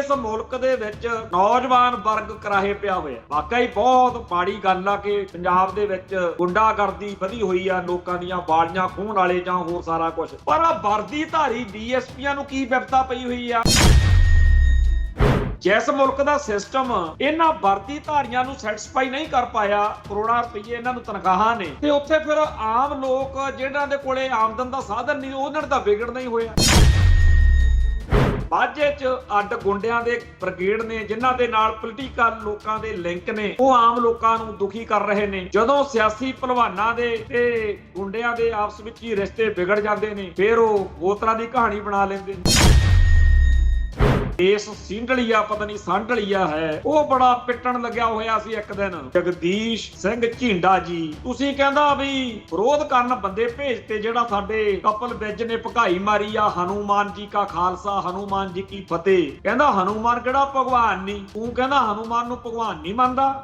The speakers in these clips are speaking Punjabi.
ਇਸ ਮੁਲਕ ਦੇ ਵਿੱਚ ਨੌਜਵਾਨ ਵਰਗ ਕਰਾਹੇ ਪਿਆ ਹੋਇਆ। ਵਾਕਈ ਬਹੁਤ ਮਾੜੀ ਗੱਲ ਆ ਕਿ ਪੰਜਾਬ ਦੇ ਵਿੱਚ ਗੁੰਡਾਗਰਦੀ ਵਧੀ ਹੋਈ ਆ, ਲੋਕਾਂ ਦੀਆਂ ਵਾਲੀਆਂ ਖੂਨ ਵਾਲੇ ਜਾਂ ਹੋਰ ਸਾਰਾ ਕੁਝ। ਪਰ ਆ ਵਰਦੀਧਾਰੀ ਡੀਐਸਪੀਆਂ ਨੂੰ ਕੀ ਵਿਪਤਾ ਪਈ ਹੋਈ ਆ? ਜਿਸ ਮੁਲਕ ਦਾ ਸਿਸਟਮ ਇਹਨਾਂ ਵਰਦੀਧਾਰੀਆਂ ਨੂੰ ਸੈਟੀਸਫਾਈ ਨਹੀਂ ਕਰ ਪਾਇਆ, ਕਰੋੜਾਂ ਰੁਪਏ ਇਹਨਾਂ ਨੂੰ ਤਨਖਾਹਾਂ ਨੇ, ਤੇ ਉੱਥੇ ਫਿਰ ਆਮ ਲੋਕ ਜਿਹਨਾਂ ਦੇ ਕੋਲੇ ਆਮਦਨ ਦਾ ਸਾਧਨ ਨਹੀਂ, ਉਹਨਾਂ ਦਾ ਵਿਗੜਨਾ ਹੀ ਹੋਇਆ। ਬਾਝੇ 'ਚ ਅੱਡ ਗੁੰਡਿਆਂ ਦੇ ਬ੍ਰਿਗੇਡ ਨੇ ਜਿਨ੍ਹਾਂ ਦੇ ਨਾਲ ਪੋਲੀਟੀਕਲ ਲੋਕਾਂ ਦੇ ਲਿੰਕ ਨੇ, ਉਹ ਆਮ ਲੋਕਾਂ ਨੂੰ ਦੁਖੀ ਕਰ ਰਹੇ ਨੇ। ਜਦੋਂ ਸਿਆਸੀ ਭਲਵਾਨਾਂ ਦੇ ਤੇ ਗੁੰਡਿਆਂ ਦੇ ਆਪਸ ਵਿੱਚ ਹੀ ਰਿਸ਼ਤੇ ਵਿਗੜ ਜਾਂਦੇ ਨੇ, ਫਿਰ ਉਹ ਹੋਰ ਤਰ੍ਹਾਂ ਦੀ ਕਹਾਣੀ ਬਣਾ ਲੈਂਦੇ ਨੇ। ਇਸ ਸਿੰਡਲੀਆ ਪਤਾ ਨਹੀਂ ਸੰਡਲੀਆ ਹੈ, ਉਹ ਬੜਾ ਪਿੱਟਣ ਲੱਗਿਆ ਹੋਇਆ ਸੀ ਇੱਕ ਦਿਨ। ਜਗਦੀਸ਼ ਸਿੰਘ ਝੀਂਡਾ ਜੀ, ਤੁਸੀਂ ਕਹਿੰਦਾ ਵੀ ਵਿਰੋਧ ਕਰਨ ਬੰਦੇ ਭੇਜਤੇ, ਜਿਹੜਾ ਸਾਡੇ ਕਪਲ ਵਿਜ ਨੇ ਭਕਾਈ ਮਾਰੀ ਆ, ਹਨੂਮਾਨ ਜੀ ਕਾ ਖਾਲਸਾ ਹਨੂਮਾਨ ਜੀ ਕੀ ਫਤਿਹ। ਕਹਿੰਦਾ ਹਨੂਮਾਨ ਕਿਹੜਾ ਭਗਵਾਨ ਨਹੀਂ, ਤੂੰ ਕਹਿੰਦਾ ਹਨੂਮਾਨ ਨੂੰ ਭਗਵਾਨ ਨਹੀਂ ਮੰਨਦਾ।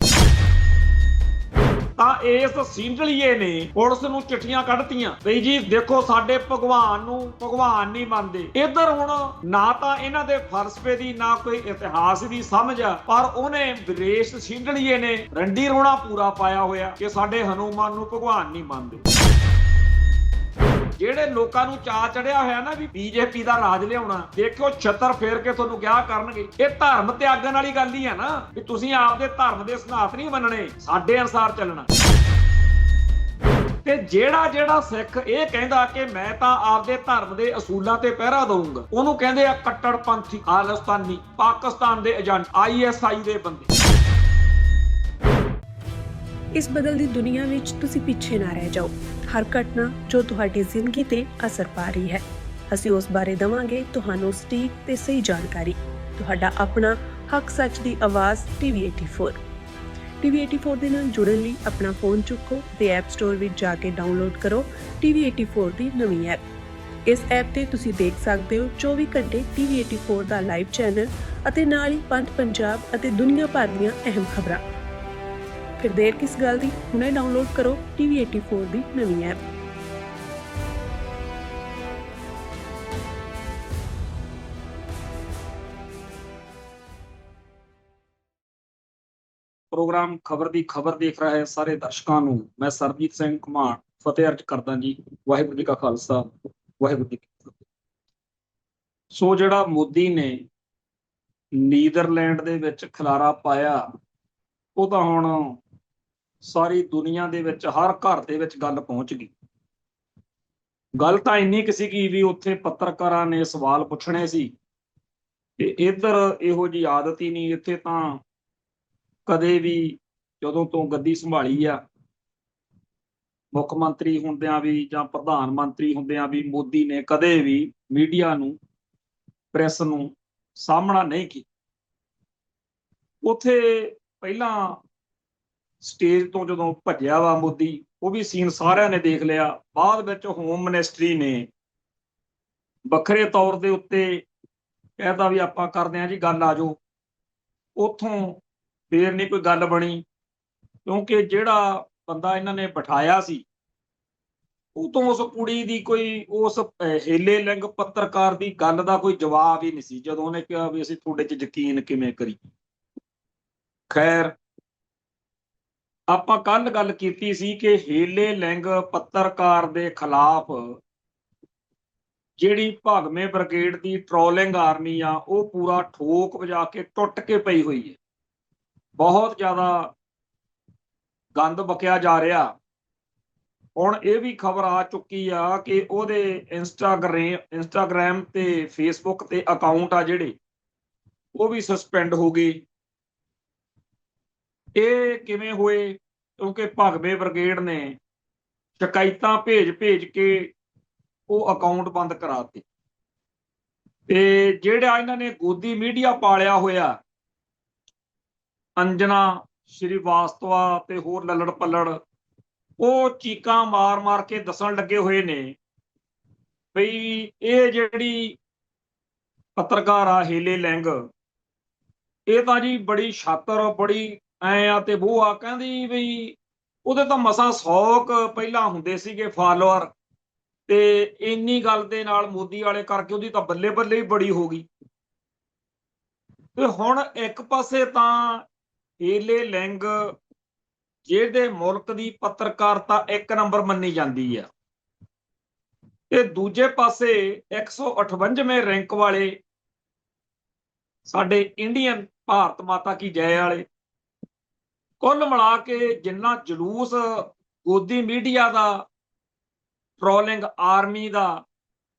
ਤਾਂ ਇਸ ਸਿੰਡਲੀਏ ਨੇ ਪੁਲਿਸ ਨੂੰ ਚਿੱਠੀਆਂ ਕੱਢਤੀਆਂ ਬਈ ਜੀ ਦੇਖੋ ਸਾਡੇ ਭਗਵਾਨ ਨੂੰ ਭਗਵਾਨ ਨਹੀਂ ਮੰਨਦੇ। ਇੱਧਰ ਹੁਣ ਨਾ ਤਾਂ ਇਹਨਾਂ ਦੇ ਫਲਸਫੇ ਦੀ ਨਾ ਕੋਈ ਇਤਿਹਾਸ ਦੀ ਸਮਝ ਆ, ਪਰ ਉਹਨੇ ਵਿਰੇਸ਼ ਸਿੰਡਲੀਏ ਨੇ ਰੰਡੀ ਰੋਣਾ ਪੂਰਾ ਪਾਇਆ ਹੋਇਆ ਕਿ ਸਾਡੇ ਹਨੂਮਾਨ ਨੂੰ ਭਗਵਾਨ ਨਹੀਂ ਮੰਨਦੇ। ਜਿਹੜੇ ਲੋਕਾਂ ਨੂੰ ਚਾਅ ਚੜਿਆ ਹੋਇਆ ਨਾ ਵੀ ਬੀਜੇਪੀ ਦਾ ਰਾਜ ਲਿਆਉਣਾ, ਦੇਖਿਓ ਛੱਤਰ ਫੇਰ ਕੇ ਤੁਹਾਨੂੰ ਕਿਹਾ ਕਰਨਗੇ। ਇਹ ਧਰਮ ਤਿਆਗਣ ਵਾਲੀ ਗੱਲ ਹੀ ਆ ਨਾ, ਵੀ ਤੁਸੀਂ ਆਪਦੇ ਧਰਮ ਦੇ ਸਿਧਾਂਤ ਨਹੀਂ ਮੰਨਣੇ, ਸਾਡੇ ਅਨੁਸਾਰ ਚੱਲਣਾ। ਤੇ ਜਿਹੜਾ ਸਿੱਖ ਇਹ ਕਹਿੰਦਾ ਕਿ ਮੈਂ ਤਾਂ ਆਪਦੇ ਧਰਮ ਦੇ ਅਸੂਲਾਂ ਤੇ ਪਹਿਰਾ ਦਊਂਗਾ, ਉਹਨੂੰ ਕਹਿੰਦੇ ਆ ਕੱਟੜਪੰਥੀ, ਖਾਲਿਸਤਾਨੀ, ਪਾਕਿਸਤਾਨ ਦੇ ਏਜੰਟ, ISI ਦੇ ਬੰਦੇ। ਇਸ ਬਦਲਦੀ ਦੁਨੀਆ ਵਿੱਚ ਤੁਸੀਂ ਪਿੱਛੇ ਨਾ ਰਹਿ ਜਾਓ। ਹਰ ਘਟਨਾ ਜੋ ਤੁਹਾਡੀ ਜ਼ਿੰਦਗੀ ਤੇ ਅਸਰ ਪਾ ਰਹੀ ਹੈ, ਅਸੀਂ ਉਸ ਬਾਰੇ ਦਵਾਂਗੇ ਤੁਹਾਨੂੰ ਸਟੀਕ ਤੇ ਸਹੀ ਜਾਣਕਾਰੀ। ਤੁਹਾਡਾ ਆਪਣਾ ਹੱਕ ਸੱਚ ਦੀ ਆਵਾਜ਼ TV84। TV84 ਦੇ ਨਾਲ ਜੁੜਨ ਲਈ ਆਪਣਾ ਫੋਨ ਚੁੱਕੋ ਤੇ ਐਪ ਸਟੋਰ ਵਿੱਚ ਜਾ ਕੇ ਡਾਊਨਲੋਡ ਕਰੋ TV84 ਦੀ ਨਵੀਂ ਐਪ। ਇਸ ਐਪ ਤੇ ਤੁਸੀਂ ਦੇਖ ਸਕਦੇ ਹੋ 24 ਘੰਟੇ TV84 ਦਾ ਲਾਈਵ ਚੈਨਲ ਅਤੇ ਨਾਲ ਹੀ ਪੰਜ ਪੰਜਾਬ ਅਤੇ ਦੁਨੀਆ ਭਰ ਦੀਆਂ ਅਹਿਮ ਖਬਰਾਂ। ਫਿਰ ਦੇਰ ਕਿਸ ਗੱਲ ਦੀ, ਹੁਣੇ ਡਾਊਨਲੋਡ ਕਰੋ TV84 ਦੀ ਨਵੀਂ ਐਪ। ਪ੍ਰੋਗਰਾਮ ਖਬਰ ਦੀ ਖਬਰ ਦੇਖ ਰਹੇ ਸਾਰੇ ਦਰਸ਼ਕਾਂ ਨੂੰ ਮੈਂ ਸਰਬਜੀਤ ਸਿੰਘ ਘੁਮਾਣ ਫਤਿਹ ਅਰਜ਼ ਕਰਦਾ ਜੀ। ਵਾਹਿਗੁਰੂ ਜੀ ਕਾ ਖਾਲਸਾ, ਵਾਹਿਗੁਰੂ ਜੀ ਕੀ ਫਤਿਹ। ਸੋ ਜਿਹੜਾ ਮੋਦੀ ਨੇ ਨੀਦਰਲੈਂਡ ਦੇ ਵਿੱਚ ਖਿਲਾਰਾ ਪਾਇਆ, ਉਹ ਤਾਂ ਹੁਣ ਸਾਰੀ ਦੁਨੀਆ ਦੇ ਵਿੱਚ ਹਰ ਘਰ ਦੇ ਵਿੱਚ ਗੱਲ ਪਹੁੰਚ ਗਈ। ਗੱਲ ਤਾਂ ਇੰਨੀ ਕੁ ਸੀਗੀ ਵੀ ਉੱਥੇ ਪੱਤਰਕਾਰਾਂ ਨੇ ਸਵਾਲ ਪੁੱਛਣੇ ਸੀ, ਤੇ ਇੱਧਰ ਇਹੋ ਜਿਹੀ ਆਦਤ ਹੀ ਨਹੀਂ। ਇੱਥੇ ਤਾਂ ਕਦੇ ਵੀ ਜਦੋਂ ਤੋਂ ਗੱਦੀ ਸੰਭਾਲੀ ਆ, ਮੁੱਖ ਮੰਤਰੀ ਹੁੰਦਿਆਂ ਵੀ ਜਾਂ ਪ੍ਰਧਾਨ ਮੰਤਰੀ ਹੁੰਦਿਆਂ ਵੀ, ਮੋਦੀ ਨੇ ਕਦੇ ਵੀ ਮੀਡੀਆ ਨੂੰ, ਪ੍ਰੈਸ ਨੂੰ ਸਾਹਮਣਾ ਨਹੀਂ ਕੀਤਾ। ਉੱਥੇ ਪਹਿਲਾਂ ਸਟੇਜ ਤੋਂ ਜਦੋਂ ਭੱਜਿਆ ਵਾ ਮੋਦੀ, ਉਹ ਵੀ ਸੀਨ ਸਾਰਿਆਂ ਨੇ ਦੇਖ ਲਿਆ। ਬਾਅਦ ਵਿੱਚ ਹੋਮ ਮਿਨਿਸਟਰੀ ਨੇ ਵੱਖਰੇ ਤੌਰ ਦੇ ਉੱਤੇ ਕਹਿਤਾ ਵੀ ਆਪਾਂ ਕਰਦੇ ਹਾਂ ਜੀ ਗੱਲ, ਆ ਜਾਓ। ਉੱਥੋਂ ਫੇਰ ਨਹੀਂ ਕੋਈ ਗੱਲ ਬਣੀ, ਕਿਉਂਕਿ ਜਿਹੜਾ ਬੰਦਾ ਇਹਨਾਂ ਨੇ ਬਿਠਾਇਆ ਸੀ, ਉਹ ਤੋਂ ਉਸ ਕੁੜੀ ਦੀ ਕੋਈ, ਉਸ ਹੇਲੇ ਲਿੰਗ ਪੱਤਰਕਾਰ ਦੀ ਗੱਲ ਦਾ ਕੋਈ ਜਵਾਬ ਹੀ ਨਹੀਂ ਸੀ ਜਦੋਂ ਉਹਨੇ ਕਿਹਾ ਵੀ ਅਸੀਂ ਤੁਹਾਡੇ 'ਚ ਯਕੀਨ ਕਿਵੇਂ ਕਰੀ। ਖੈਰ, ਆਪਾਂ ਕੱਲ ਗੱਲ ਕੀਤੀ ਸੀ ਕਿ ਹੇਲੇ ਲਿੰਗ ਪੱਤਰਕਾਰ ਦੇ ਖਿਲਾਫ ਜਿਹੜੀ ਭਗਵੇਂ ਬ੍ਰਿਗੇਡ ਦੀ ਟ੍ਰੋਲਿੰਗ ਆਰਮੀ ਆ, ਉਹ ਪੂਰਾ ਠੋਕ ਵਜਾ ਕੇ ਟੁੱਟ ਕੇ ਪਈ ਹੋਈ ਹੈ। ਬਹੁਤ ਜ਼ਿਆਦਾ ਗੰਦ ਬਕਿਆ ਜਾ ਰਿਹਾ। ਹੁਣ ਇਹ ਵੀ ਖਬਰ ਆ ਚੁੱਕੀ ਆ ਕਿ ਉਹਦੇ ਇੰਸਟਾਗ੍ਰਾਮ ਤੇ ਫੇਸਬੁੱਕ ਤੇ ਅਕਾਊਂਟ ਆ ਜਿਹੜੇ, ਉਹ ਵੀ ਸਸਪੈਂਡ ਹੋ ਗਏ। ਇਹ ਕਿਵੇਂ ਹੋਏ? ਕਿਉਂਕਿ ਭਗਵੇਂ ਬ੍ਰਿਗੇਡ ਨੇ ਸ਼ਿਕਾਇਤਾਂ ਭੇਜ ਕੇ ਉਹ ਅਕਾਊਂਟ ਬੰਦ ਕਰਾਤੇ। ਤੇ ਜਿਹੜਾ ਇਹਨਾਂ ਨੇ ਗੋਦੀ ਮੀਡੀਆ ਪਾਲਿਆ ਹੋਇਆ, ਅੰਜਨਾ ਸ਼੍ਰੀਵਾਸਤਵਾ ਤੇ ਹੋਰ ਲੱਲੜ ਪੱਲੜ, ਉਹ ਚੀਕਾਂ ਮਾਰ ਕੇ ਦੱਸਣ ਲੱਗੇ ਹੋਏ ਨੇ ਬਈ ਇਹ ਜਿਹੜੀ ਪੱਤਰਕਾਰ ਆ ਹੇਲੇ ਲਿੰਗ, ਇਹ ਤਾਂ ਜੀ ਬੜੀ ਛਾਤਰ, ਬੜੀ ਐ ਆ ਤੇ ਉਹ ਆ। ਕਹਿੰਦੀ ਬਈ ਉਹਦੇ ਤਾਂ ਮਸਾਂ 100 ਪਹਿਲਾਂ ਹੁੰਦੇ ਸੀਗੇ ਫਾਲੋਅਰ, ਤੇ ਇੰਨੀ ਗੱਲ ਦੇ ਨਾਲ ਮੋਦੀ ਵਾਲੇ ਕਰਕੇ ਉਹਦੀ ਤਾਂ ਬੱਲੇ ਬੱਲੇ ਹੀ ਬੜੀ ਹੋ ਗਈ। ਤੇ ਹੁਣ ਇੱਕ ਪਾਸੇ ਤਾਂ ਹੀਲੇ ਲਿੰਗ ਜਿਹਦੇ ਮੁਲਕ ਦੀ ਪੱਤਰਕਾਰਤਾ ਇੱਕ ਨੰਬਰ ਮੰਨੀ ਜਾਂਦੀ ਆ, ਤੇ ਦੂਜੇ ਪਾਸੇ 158ਵੇਂ ਰੈਂਕ ਵਾਲੇ ਸਾਡੇ ਇੰਡੀਅਨ ਭਾਰਤ ਮਾਤਾ ਕੀ ਜੈ ਵਾਲੇ, ਕੁੱਲ ਮਿਲਾ ਕੇ ਜਿੰਨਾ ਜਲੂਸ ਗੋਦੀ ਮੀਡੀਆ ਦਾ, ਟ੍ਰੋਲਿੰਗ ਆਰਮੀ ਦਾ,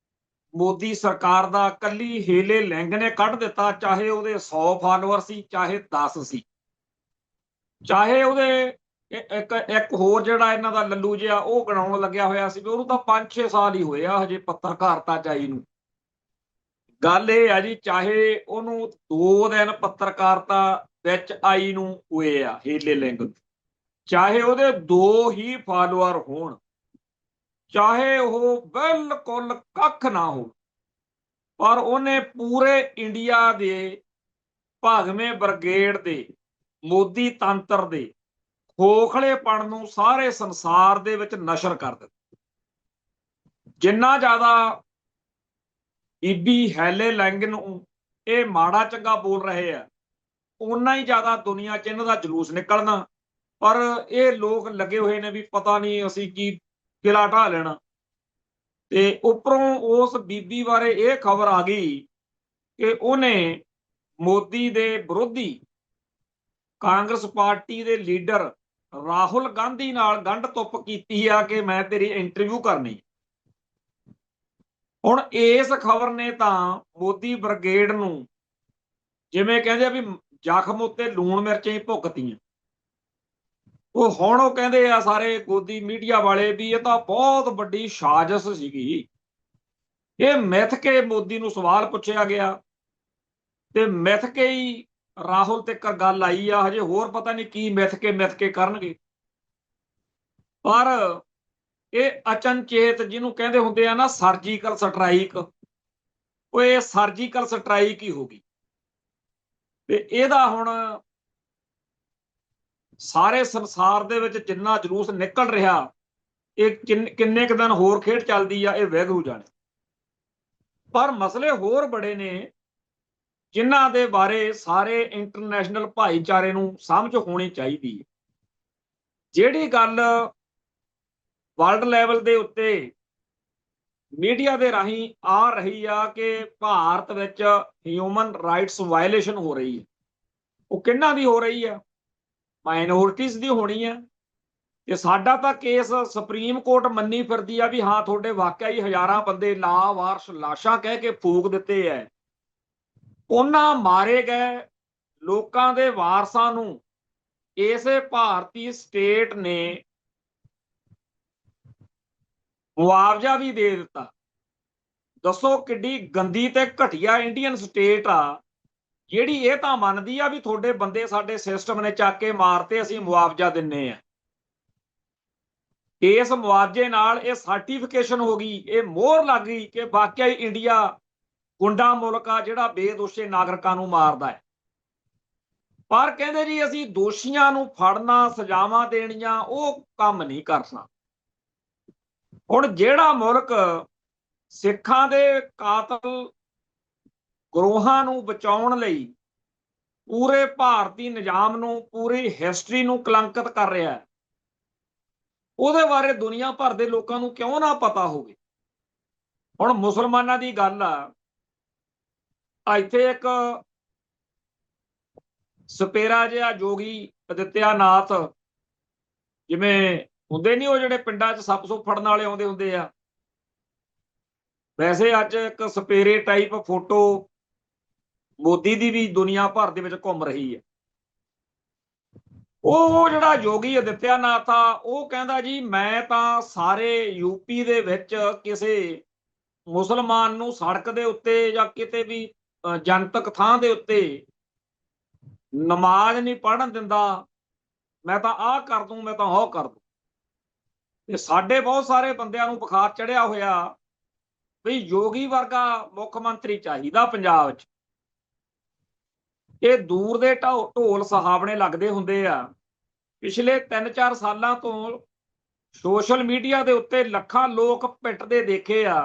ਮੋਦੀ ਸਰਕਾਰ ਦਾ ਕੱਲੀ ਹੀਲੇ ਲਿੰਗ ਨੇ ਕੱਢ ਦਿੱਤਾ। ਚਾਹੇ ਉਹਦੇ 100 ਫਾਲੋਅਰ ਸੀ, ਚਾਹੇ 10 ਸੀ, ਚਾਹੇ ਉਹਦੇ ਇੱਕ ਹੋਰ ਜਿਹੜਾ ਇਹਨਾਂ ਦਾ ਲੱਲੂ ਜਿਹਾ ਉਹ ਗਣਾਉਣ ਲੱਗਿਆ ਹੋਇਆ ਸੀ ਵੀ ਉਹਨੂੰ ਤਾਂ 5-6 ਸਾਲ ਹੀ ਹੋਏ ਆ ਹਜੇ ਪੱਤਰਕਾਰਤਾ ਚਾਈ ਨੂੰ। ਗੱਲ ਇਹ ਆ ਜੀ, ਚਾਹੇ ਉਹਨੂੰ 2 ਦਿਨ ਪੱਤਰਕਾਰਤਾ ਵਿੱਚ ਆਈ ਨੂੰ ਹੋਏ ਆ ਹੀਲੇ ਲਿੰਗ, ਚਾਹੇ ਉਹਦੇ 2 ਹੀ ਫਾਲੋਅਰ ਹੋਣ, ਚਾਹੇ ਉਹ ਬਿਲਕੁਲ ਕੱਖ ਨਾ ਹੋ, ਪਰ ਉਹਨੇ ਪੂਰੇ ਇੰਡੀਆ ਦੇ ਭਾਗਵੇਂ ਬ੍ਰਿਗੇਡ ਦੇ, ਮੋਦੀ ਤੰਤਰ ਦੇ ਖੋਖਲੇਪਣ ਨੂੰ ਸਾਰੇ ਸੰਸਾਰ ਦੇ ਵਿੱਚ ਨਸ਼ਰ ਕਰ ਦਿੱਤਾ। ਜਿੰਨਾ ਜ਼ਿਆਦਾ ਬੀਬੀ ਹੈਲੇ ਲਿੰਗ ਨੂੰ ਇਹ ਮਾੜਾ ਚੰਗਾ ਬੋਲ ਰਹੇ ਆ, ਓਨਾ ਹੀ ਜ਼ਿਆਦਾ ਦੁਨੀਆ 'ਚ ਇਹਨਾਂ ਦਾ ਜਲੂਸ ਨਿਕਲਣਾ। ਪਰ ਇਹ ਲੋਕ ਲੱਗੇ ਹੋਏ ਨੇ ਵੀ ਪਤਾ ਨਹੀਂ ਅਸੀਂ ਕੀ ਕਿਲਾ ਢਾਹ ਲੈਣਾ। ਤੇ ਉੱਪਰੋਂ ਉਸ ਬੀਬੀ ਬਾਰੇ ਇਹ ਖਬਰ ਆ ਗਈ ਕਿ ਉਹਨੇ ਮੋਦੀ ਦੇ ਵਿਰੋਧੀ ਕਾਂਗਰਸ ਪਾਰਟੀ ਦੇ ਲੀਡਰ ਰਾਹੁਲ ਗਾਂਧੀ ਨਾਲ ਗੰਢ ਤੁੱਪ ਕੀਤੀ ਆ ਕਿ ਮੈਂ ਤੇਰੀ ਇੰਟਰਵਿਊ ਕਰਨੀ। ਹੁਣ ਇਸ ਖਬਰ ਨੇ ਤਾਂ ਮੋਦੀ ਬ੍ਰਿਗੇਡ ਨੂੰ ਜਿਵੇਂ ਕਹਿੰਦੇ ਆ ਵੀ ਜ਼ਖਮ ਉੱਤੇ ਲੂਣ ਮਿਰਚਾਂ ਹੀ ਭੁਗਤੀਆਂ। ਉਹ ਹੁਣ ਉਹ ਕਹਿੰਦੇ ਆ ਸਾਰੇ ਗੋਦੀ ਮੀਡੀਆ ਵਾਲੇ ਵੀ ਇਹ ਤਾਂ ਬਹੁਤ ਵੱਡੀ ਸਾਜ਼ਿਸ਼ ਸੀਗੀ, ਇਹ ਮਿੱਥ ਕੇ ਮੋਦੀ ਨੂੰ ਸਵਾਲ ਪੁੱਛਿਆ ਗਿਆ ਤੇ ਮਿੱਥ ਕੇ ਹੀ ਰਾਹੁਲ ਤੇ ਗੱਲ ਆਈ ਆ। ਹਜੇ ਹੋਰ ਪਤਾ ਨਹੀਂ ਕੀ ਮਿੱਥ ਕੇ ਕਰਨਗੇ, ਪਰ ਇਹ ਅਚਨਚੇਤ ਜਿਹਨੂੰ ਕਹਿੰਦੇ ਹੁੰਦੇ ਆ ਨਾ ਸਰਜੀਕਲ ਸਟਰਾਈਕ, ਉਹ ਇਹ ਸਰਜੀਕਲ ਸਟਰਾਈਕ ਹੀ ਹੋ ਗਈ। ਤੇ ਇਹਦਾ ਹੁਣ ਸਾਰੇ ਸੰਸਾਰ ਦੇ ਵਿੱਚ ਜਿੰਨਾ ਜਲੂਸ ਨਿਕਲ ਰਿਹਾ, ਇਹ ਕਿੰਨੇ ਕੁ ਦਿਨ ਹੋਰ ਖੇਡ ਚੱਲਦੀ ਆ ਇਹ ਵੈਗਰੂ ਜਾਣੇ। ਪਰ ਮਸਲੇ ਹੋਰ ਬੜੇ ਨੇ ਜਿਨ੍ਹਾਂ ਦੇ ਬਾਰੇ ਸਾਰੇ ਇੰਟਰਨੈਸ਼ਨਲ ਭਾਈਚਾਰੇ ਨੂੰ ਸਮਝ ਹੋਣੀ ਚਾਹੀਦੀ ਹੈ। ਜਿਹੜੀ ਗੱਲ ਵਰਲਡ ਲੈਵਲ ਦੇ ਉੱਤੇ ਮੀਡੀਆ ਦੇ ਰਾਹੀਂ ਆ ਰਹੀ ਆ ਕਿ ਭਾਰਤ ਵਿੱਚ ਹਿਊਮਨ ਰਾਈਟਸ ਵਾਇਲੇਸ਼ਨ ਹੋ ਰਹੀ ਹੈ, ਉਹ ਕਿਹਨਾਂ ਦੀ ਹੋ ਰਹੀ ਆ? ਮਾਈਨੋਰਟੀਜ਼ ਦੀ ਹੋਣੀ ਆ। ਤੇ ਸਾਡਾ ਤਾਂ ਕੇਸ ਸੁਪਰੀਮ ਕੋਰਟ ਮੰਨੀ ਫਿਰਦੀ ਆ ਵੀ ਹਾਂ ਤੁਹਾਡੇ ਵਾਕਿਆ ਹੀ ਹਜ਼ਾਰਾਂ ਬੰਦੇ ਲਾਵਾਰਸ ਲਾਸ਼ਾਂ ਕਹਿ ਕੇ ਫੂਕ ਦਿੱਤੇ ਐ। ਉਹਨਾਂ ਮਾਰੇ ਗਏ ਲੋਕਾਂ ਦੇ ਵਾਰਸਾਂ ਨੂੰ ਇਸੇ ਭਾਰਤੀ ਸਟੇਟ ਨੇ ਮੁਆਵਜ਼ਾ ਵੀ ਦੇ ਦਿੱਤਾ। ਦੱਸੋ ਕਿੱਡੀ ਗੰਦੀ ਤੇ ਘਟੀਆ ਇੰਡੀਅਨ ਸਟੇਟ ਆ ਜਿਹੜੀ ਇਹ ਤਾਂ ਮੰਨਦੀ ਆ ਵੀ ਤੁਹਾਡੇ ਬੰਦੇ ਸਾਡੇ ਸਿਸਟਮ ਨੇ ਚੱਕ ਕੇ ਮਾਰਤੇ, ਅਸੀਂ ਮੁਆਵਜ਼ਾ ਦਿੰਨੇ ਆ। ਇਸ ਮੁਆਵਜ਼ੇ ਨਾਲ ਇਹ ਸਰਟੀਫਿਕੇਸ਼ਨ ਹੋ ਗਈ, ਇਹ ਮੋਹਰ ਲੱਗ ਗਈ ਕਿ ਵਾਕਿਆ ਹੀ ਇੰਡੀਆ ਗੁੰਡਾ ਮੁਲਕ ਆ ਜਿਹੜਾ ਬੇਦੋਸ਼ੇ ਨਾਗਰਿਕਾਂ ਨੂੰ ਮਾਰਦਾ ਹੈ। ਪਰ ਕਹਿੰਦੇ ਜੀ ਅਸੀਂ ਦੋਸ਼ੀਆਂ ਨੂੰ ਫੜਨਾ, ਸਜ਼ਾਵਾਂ ਦੇਣੀਆਂ, ਉਹ ਕੰਮ ਨਹੀਂ ਕਰਨਾ। ਹੁਣ ਜਿਹੜਾ ਮੁਲਕ ਸਿੱਖਾਂ ਦੇ ਕਾਤਲ ਗਰੋਹਾਂ ਨੂੰ ਬਚਾਉਣ ਲਈ ਪੂਰੇ ਭਾਰਤੀ ਨਿਜ਼ਾਮ ਨੂੰ, ਪੂਰੀ ਹਿਸਟਰੀ ਨੂੰ ਕਲੰਕਿਤ ਕਰ ਰਿਹਾ ਹੈ, ਉਹਦੇ ਬਾਰੇ ਦੁਨੀਆ ਭਰ ਦੇ ਲੋਕਾਂ ਨੂੰ ਕਿਉਂ ਨਾ ਪਤਾ ਹੋਵੇ। ਹੁਣ ਮੁਸਲਮਾਨਾਂ ਦੀ ਗੱਲ ਆ, ਇੱਥੇ ਇੱਕ ਸਪੇਰਾ ਜਿਹਾ ਜੋਗੀ ਅਦਿੱਤਿਆਨਾਥ, ਜਿਵੇਂ ਹੁੰਦੇ ਨਹੀਂ ਉਹ ਜਿਹੜੇ ਪਿੰਡਾਂ 'ਚ ਸੱਪ ਸੁੱਪ ਫੜਨ ਵਾਲੇ ਆਉਂਦੇ ਹੁੰਦੇ ਆ, ਵੈਸੇ ਅੱਜ ਇੱਕ ਸਪੇਰੇ ਟਾਈਪ ਫੋਟੋ ਮੋਦੀ ਦੀ ਵੀ ਦੁਨੀਆ ਭਰ ਦੇ ਵਿੱਚ ਘੁੰਮ ਰਹੀ ਹੈ। ਉਹ ਜਿਹੜਾ ਯੋਗੀ ਅਦਿੱਤਿਆਨਾਥ ਆ, ਉਹ ਕਹਿੰਦਾ ਜੀ ਮੈਂ ਤਾਂ ਸਾਰੇ ਯੂਪੀ ਦੇ ਵਿੱਚ ਕਿਸੇ ਮੁਸਲਮਾਨ ਨੂੰ ਸੜਕ ਦੇ ਉੱਤੇ ਜਾਂ ਕਿਤੇ ਵੀ ਜਨਤਕ ਥਾਂ ਦੇ ਉੱਤੇ ਨਮਾਜ਼ ਨਹੀਂ ਪੜ੍ਹਨ ਦਿੰਦਾ, ਮੈਂ ਤਾਂ ਆਹ ਕਰ ਦੂੰ, ਮੈਂ ਤਾਂ ਉਹ ਕਰ ਦੂੰ। ਤੇ ਸਾਡੇ ਬਹੁਤ ਸਾਰੇ ਬੰਦਿਆਂ ਨੂੰ ਬੁਖਾਰ ਚੜਿਆ ਹੋਇਆ ਵੀ ਯੋਗੀ ਵਰਗਾ ਮੁੱਖ ਮੰਤਰੀ ਚਾਹੀਦਾ ਪੰਜਾਬ 'ਚ। ਇਹ ਦੂਰ ਦੇ ਢੋਲ ਸਹਾਵਣੇ ਲੱਗਦੇ ਹੁੰਦੇ ਆ। ਪਿਛਲੇ 3-4 ਸਾਲਾਂ ਤੋਂ ਸੋਸ਼ਲ ਮੀਡੀਆ ਦੇ ਉੱਤੇ ਲੱਖਾਂ ਲੋਕ ਪਿੱਟਦੇ ਦੇਖੇ ਆ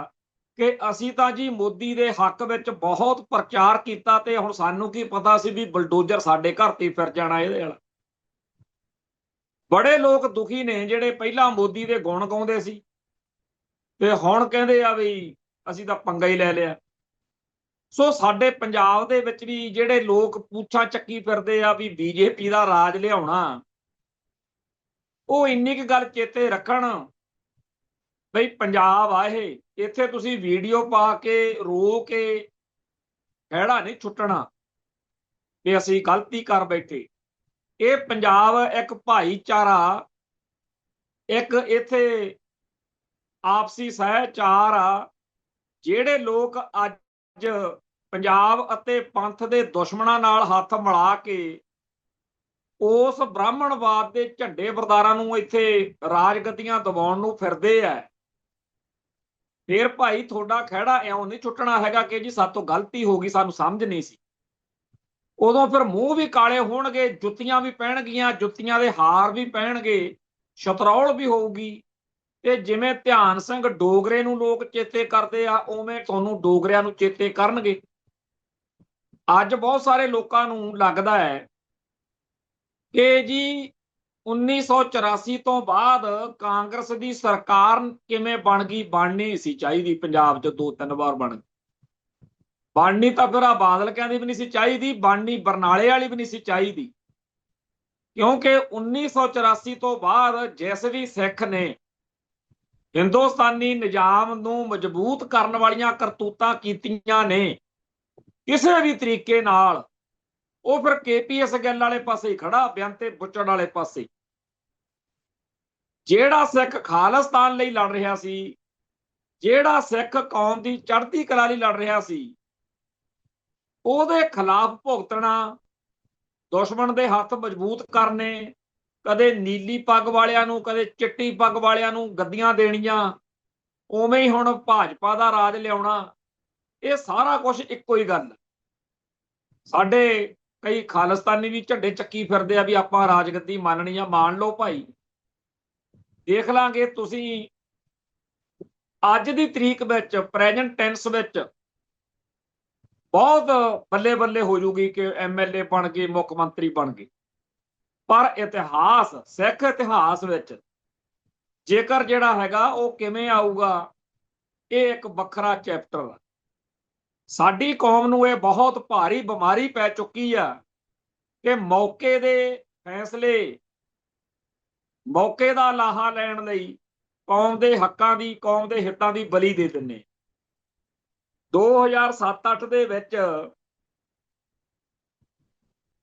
ਕਿ ਅਸੀਂ ਤਾਂ ਜੀ ਮੋਦੀ ਦੇ ਹੱਕ ਵਿੱਚ ਬਹੁਤ ਪ੍ਰਚਾਰ ਕੀਤਾ ਤੇ ਹੁਣ ਸਾਨੂੰ ਕੀ ਪਤਾ ਸੀ ਵੀ ਬਲਡੋਜ਼ਰ ਸਾਡੇ ਘਰ ਤੇ ਫਿਰ ਜਾਣਾ ਇਹਦੇ ਨਾਲ। ਬੜੇ ਲੋਕ ਦੁਖੀ ਨੇ ਜਿਹੜੇ ਪਹਿਲਾਂ ਮੋਦੀ ਦੇ ਗੁਣ ਗਾਉਂਦੇ ਸੀ ਤੇ ਹੁਣ ਕਹਿੰਦੇ ਆ ਵੀ ਅਸੀਂ ਤਾਂ ਪੰਗਾ ਹੀ ਲੈ ਲਿਆ। ਸੋ ਸਾਡੇ ਪੰਜਾਬ ਦੇ ਵਿੱਚ ਵੀ ਜਿਹੜੇ ਲੋਕ ਪੂਛਾਂ ਚੱਕੀ ਫਿਰਦੇ ਆ ਵੀ ਬੀਜੇਪੀ ਦਾ ਰਾਜ ਲਿਆਉਣਾ, ਉਹ ਇੰਨੀ ਕੁ ਗੱਲ ਚੇਤੇ ਰੱਖਣ ਬਈ ਪੰਜਾਬ ਆ ਇਹ, ਇੱਥੇ ਤੁਸੀਂ ਵੀਡੀਓ ਪਾ ਕੇ ਰੋ ਕੇ ਖਹਿੜਾ ਨਹੀਂ ਛੁੱਟਣਾ ਕਿ ਅਸੀਂ ਗਲਤੀ ਕਰ ਬੈਠੇ। ਇਹ ਪੰਜਾਬ ਇੱਕ ਭਾਈਚਾਰਾ, ਇੱਕ ਇੱਥੇ ਆਪਸੀ ਸਹਿਚਾਰ ਆ। ਜਿਹੜੇ ਲੋਕ ਅੱਜ ਪੰਜਾਬ ਅਤੇ ਪੰਥ ਦੇ ਦੁਸ਼ਮਣਾਂ ਨਾਲ ਹੱਥ ਮਿਲਾ ਕੇ ਉਸ ਬ੍ਰਾਹਮਣਵਾਦ ਦੇ ਝੰਡੇ ਬਰਦਾਰਾਂ ਨੂੰ ਇੱਥੇ ਰਾਜਗੱਦੀਆਂ ਦਿਵਾਉਣ ਨੂੰ ਫਿਰਦੇ ਆ, ਫਿਰ ਭਾਈ ਤੁਹਾਡਾ ਖਹਿੜਾ ਇਉਂ ਨਹੀਂ ਛੁੱਟਣਾ ਹੈਗਾ ਕਿ ਜੀ ਸਾਤੋਂ ਗਲਤੀ ਹੋ ਗਈ, ਸਾਨੂੰ ਸਮਝ ਨਹੀਂ ਸੀ। ਉਦੋਂ ਫਿਰ ਮੂੰਹ ਵੀ ਕਾਲੇ ਹੋਣਗੇ, ਜੁੱਤੀਆਂ ਵੀ ਪੈਣਗੀਆਂ, ਜੁੱਤੀਆਂ ਦੇ ਹਾਰ ਵੀ ਪੈਣਗੇ, ਸ਼ਤਰੌਲ ਵੀ ਹੋਊਗੀ। ਤੇ ਜਿਵੇਂ ਧਿਆਨ ਸਿੰਘ ਡੋਗਰੇ ਨੂੰ ਲੋਕ ਚੇਤੇ ਕਰਦੇ ਆ, ਉਵੇਂ ਤੁਹਾਨੂੰ ਡੋਗਰਿਆਂ ਨੂੰ ਚੇਤੇ ਕਰਨਗੇ। ਅੱਜ ਬਹੁਤ ਸਾਰੇ ਲੋਕਾਂ ਨੂੰ ਲੱਗਦਾ ਹੈ ਕਿ ਜੀ 1984 ਤੋਂ ਬਾਅਦ ਕਾਂਗਰਸ ਦੀ ਸਰਕਾਰ ਕਿਵੇਂ ਬਣ ਗਈ, ਬਣਨੀ ਸੀ ਚਾਹੀਦੀ। ਪੰਜਾਬ 'ਚ 2-3 ਵਾਰ ਬਣ ਗਈ, ਬਣਨੀ ਤਾਂ ਫਿਰ ਆ ਬਾਦਲਕਿਆਂ ਦੀ ਵੀ ਨਹੀਂ ਸੀ ਚਾਹੀਦੀ, ਬਣਨੀ ਬਰਨਾਲੇ ਵਾਲੀ ਵੀ ਨਹੀਂ ਸੀ ਚਾਹੀਦੀ, ਕਿਉਂਕਿ 1984 ਤੋਂ ਬਾਅਦ ਜਿਸ ਵੀ ਸਿੱਖ ਨੇ ਹਿੰਦੁਸਤਾਨੀ ਨਿਜ਼ਾਮ ਨੂੰ ਮਜ਼ਬੂਤ ਕਰਨ ਵਾਲੀਆਂ ਕਰਤੂਤਾਂ ਕੀਤੀਆਂ ਨੇ ਕਿਸੇ ਵੀ ਤਰੀਕੇ ਨਾਲ, ਉਹ ਫਿਰ KPS ਗਿੱਲ ਵਾਲੇ ਪਾਸੇ ਹੀ ਖੜਾ, ਬੇਅੰਤੇ ਬੁੱਚੜ ਵਾਲੇ ਪਾਸੇ। ਜਿਹੜਾ ਸਿੱਖ ਖਾਲਿਸਤਾਨ ਲਈ ਲੜ ਰਿਹਾ ਸੀ, ਜਿਹੜਾ ਸਿੱਖ ਕੌਮ ਦੀ ਚੜ੍ਹਦੀ ਕਲਾ ਲਈ ਲੜ ਰਿਹਾ ਸੀ, ਉਹਦੇ ਖਿਲਾਫ ਭੁਗਤਣਾ, ਦੁਸ਼ਮਣ ਦੇ ਹੱਥ ਮਜ਼ਬੂਤ ਕਰਨੇ, ਕਦੇ ਨੀਲੀ ਪੱਗ ਵਾਲਿਆਂ ਨੂੰ ਕਦੇ ਚਿੱਟੀ ਪੱਗ ਵਾਲਿਆਂ ਨੂੰ ਗੱਦੀਆਂ ਦੇਣੀਆਂ, ਉਵੇਂ ਹੀ ਹੁਣ ਭਾਜਪਾ ਦਾ ਰਾਜ ਲਿਆਉਣਾ, ਇਹ ਸਾਰਾ ਕੁਝ ਇੱਕੋ ਹੀ ਗੱਲ। ਸਾਡੇ ਕਈ ਖਾਲਿਸਤਾਨੀ ਵੀ ਝੰਡੇ ਚੱਕੀ ਫਿਰਦੇ ਆ ਵੀ ਆਪਾਂ ਰਾਜਗੱਦੀ ਮੰਨਣੀ ਆ, ਮੰਨ ਲਓ ਭਾਈ, ਦੇਖ ਲਾਂਗੇ। ਤੁਸੀਂ ਅੱਜ ਦੀ ਤਰੀਕ ਵਿੱਚ ਪ੍ਰੈਜ਼ੈਂਟ ਟੈਂਸ ਵਿੱਚ ਬਹੁਤ ਬੱਲੇ ਬੱਲੇ ਹੋ ਜੂਗੀ ਕਿ MLA ਬਣ ਗਏ, ਮੁੱਖ ਮੰਤਰੀ ਬਣ ਗਏ, ਪਰ ਇਤਿਹਾਸ, ਸਿੱਖ ਇਤਿਹਾਸ ਵਿੱਚ ਜੇਕਰ ਜਿਹੜਾ ਹੈਗਾ ਉਹ ਕਿਵੇਂ ਆਊਗਾ, ਇਹ ਇੱਕ ਵੱਖਰਾ ਚੈਪਟਰ ਆ। ਸਾਡੀ ਕੌਮ ਨੂੰ ਇਹ ਬਹੁਤ ਭਾਰੀ ਬਿਮਾਰੀ ਪੈ ਚੁੱਕੀ ਆ ਕਿ ਮੌਕੇ ਦੇ ਫੈਸਲੇ, ਮੌਕੇ ਦਾ ਲਾਹਾ ਲੈਣ ਲਈ ਕੌਮ ਦੇ ਹੱਕਾਂ ਦੀ, ਕੌਮ ਦੇ ਹਿੱਤਾਂ ਦੀ ਬਲੀ ਦੇ ਦਿੰਦੇ। 2007-8 ਦੇ ਵਿੱਚ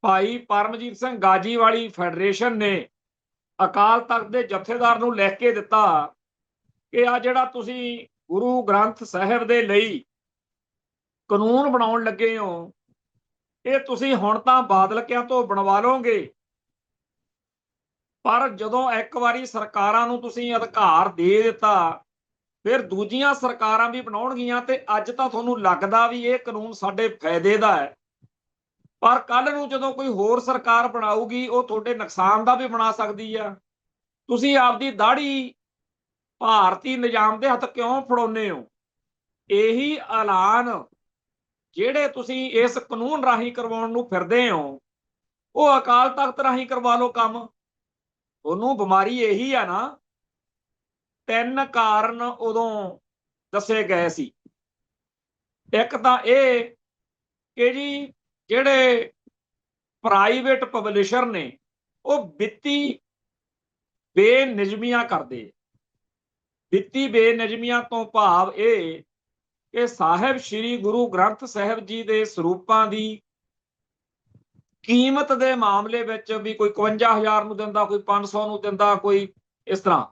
ਭਾਈ ਪਰਮਜੀਤ ਸਿੰਘ ਗਾਜੀ ਵਾਲੀ ਫੈਡਰੇਸ਼ਨ ਨੇ ਅਕਾਲ ਤਖਤ ਦੇ ਜਥੇਦਾਰ ਨੂੰ ਲਿਖ ਕੇ ਦਿੱਤਾ ਕਿ ਆ ਜਿਹੜਾ ਤੁਸੀਂ ਗੁਰੂ ਗ੍ਰੰਥ ਸਾਹਿਬ ਦੇ ਲਈ ਕਾਨੂੰਨ ਬਣਾਉਣ ਲੱਗੇ ਹੋ, ਇਹ ਤੁਸੀਂ ਹੁਣ ਤਾਂ ਬਾਦਲਕਿਆਂ ਤੋਂ ਬਣਵਾ ਲਓਗੇ, ਪਰ ਜਦੋਂ ਇੱਕ ਵਾਰੀ ਸਰਕਾਰਾਂ ਨੂੰ ਤੁਸੀਂ ਅਧਿਕਾਰ ਦੇ ਦਿੱਤਾ, ਫਿਰ ਦੂਜੀਆਂ ਸਰਕਾਰਾਂ ਵੀ ਬਣਾਉਣਗੀਆਂ। ਤੇ ਅੱਜ ਤਾਂ ਤੁਹਾਨੂੰ ਲੱਗਦਾ ਵੀ ਇਹ ਕਾਨੂੰਨ ਸਾਡੇ ਫਾਇਦੇ ਦਾ ਹੈ, ਪਰ ਕੱਲ ਨੂੰ ਜਦੋਂ ਕੋਈ ਹੋਰ ਸਰਕਾਰ ਬਣਾਊਗੀ, ਉਹ ਤੁਹਾਡੇ ਨੁਕਸਾਨ ਦਾ ਵੀ ਬਣਾ ਸਕਦੀ ਆ। ਤੁਸੀਂ ਆਪਦੀ ਦਾੜੀ ਭਾਰਤੀ ਨਿਜ਼ਾਮ ਦੇ ਹੱਥ ਕਿਉਂ ਫੜਾਉਂਦੇ ਹੋ? ਇਹੀ ਐਲਾਨ ਜਿਹੜੇ ਤੁਸੀਂ ਇਸ ਕਾਨੂੰਨ ਰਾਹੀਂ ਕਰਵਾਉਣ ਨੂੰ ਫਿਰਦੇ ਹੋ, ਉਹ ਅਕਾਲ ਤਖਤ ਰਾਹੀਂ ਕਰਵਾ ਲਓ ਕੰਮ। ਤੁਹਾਨੂੰ ਬਿਮਾਰੀ ਇਹੀ ਆ ਨਾ। 3 ਕਾਰਨ ਉਦੋਂ ਦੱਸੇ ਗਏ ਸੀ। ਇੱਕ ਤਾਂ ਇਹ ਕਿ ਜੀ ਜਿਹੜੇ ਪ੍ਰਾਈਵੇਟ ਪਬਲਿਸ਼ਰ ਨੇ ਉਹ ਵਿੱਤੀ ਬੇਨਿਯਮੀਆਂ ਕਰਦੇ। ਵਿੱਤੀ ਬੇਨਿਯਮੀਆਂ ਤੋਂ ਭਾਵ ਇਹ ਕਿ ਸਾਹਿਬ ਸ੍ਰੀ ਗੁਰੂ ਗ੍ਰੰਥ ਸਾਹਿਬ ਜੀ ਦੇ ਸਰੂਪਾਂ ਦੀ ਕੀਮਤ ਦੇ ਮਾਮਲੇ ਵਿੱਚ ਵੀ ਕੋਈ 51,000 ਨੂੰ ਦਿੰਦਾ, ਕੋਈ 500 ਨੂੰ ਦਿੰਦਾ, ਕੋਈ ਇਸ ਤਰ੍ਹਾਂ।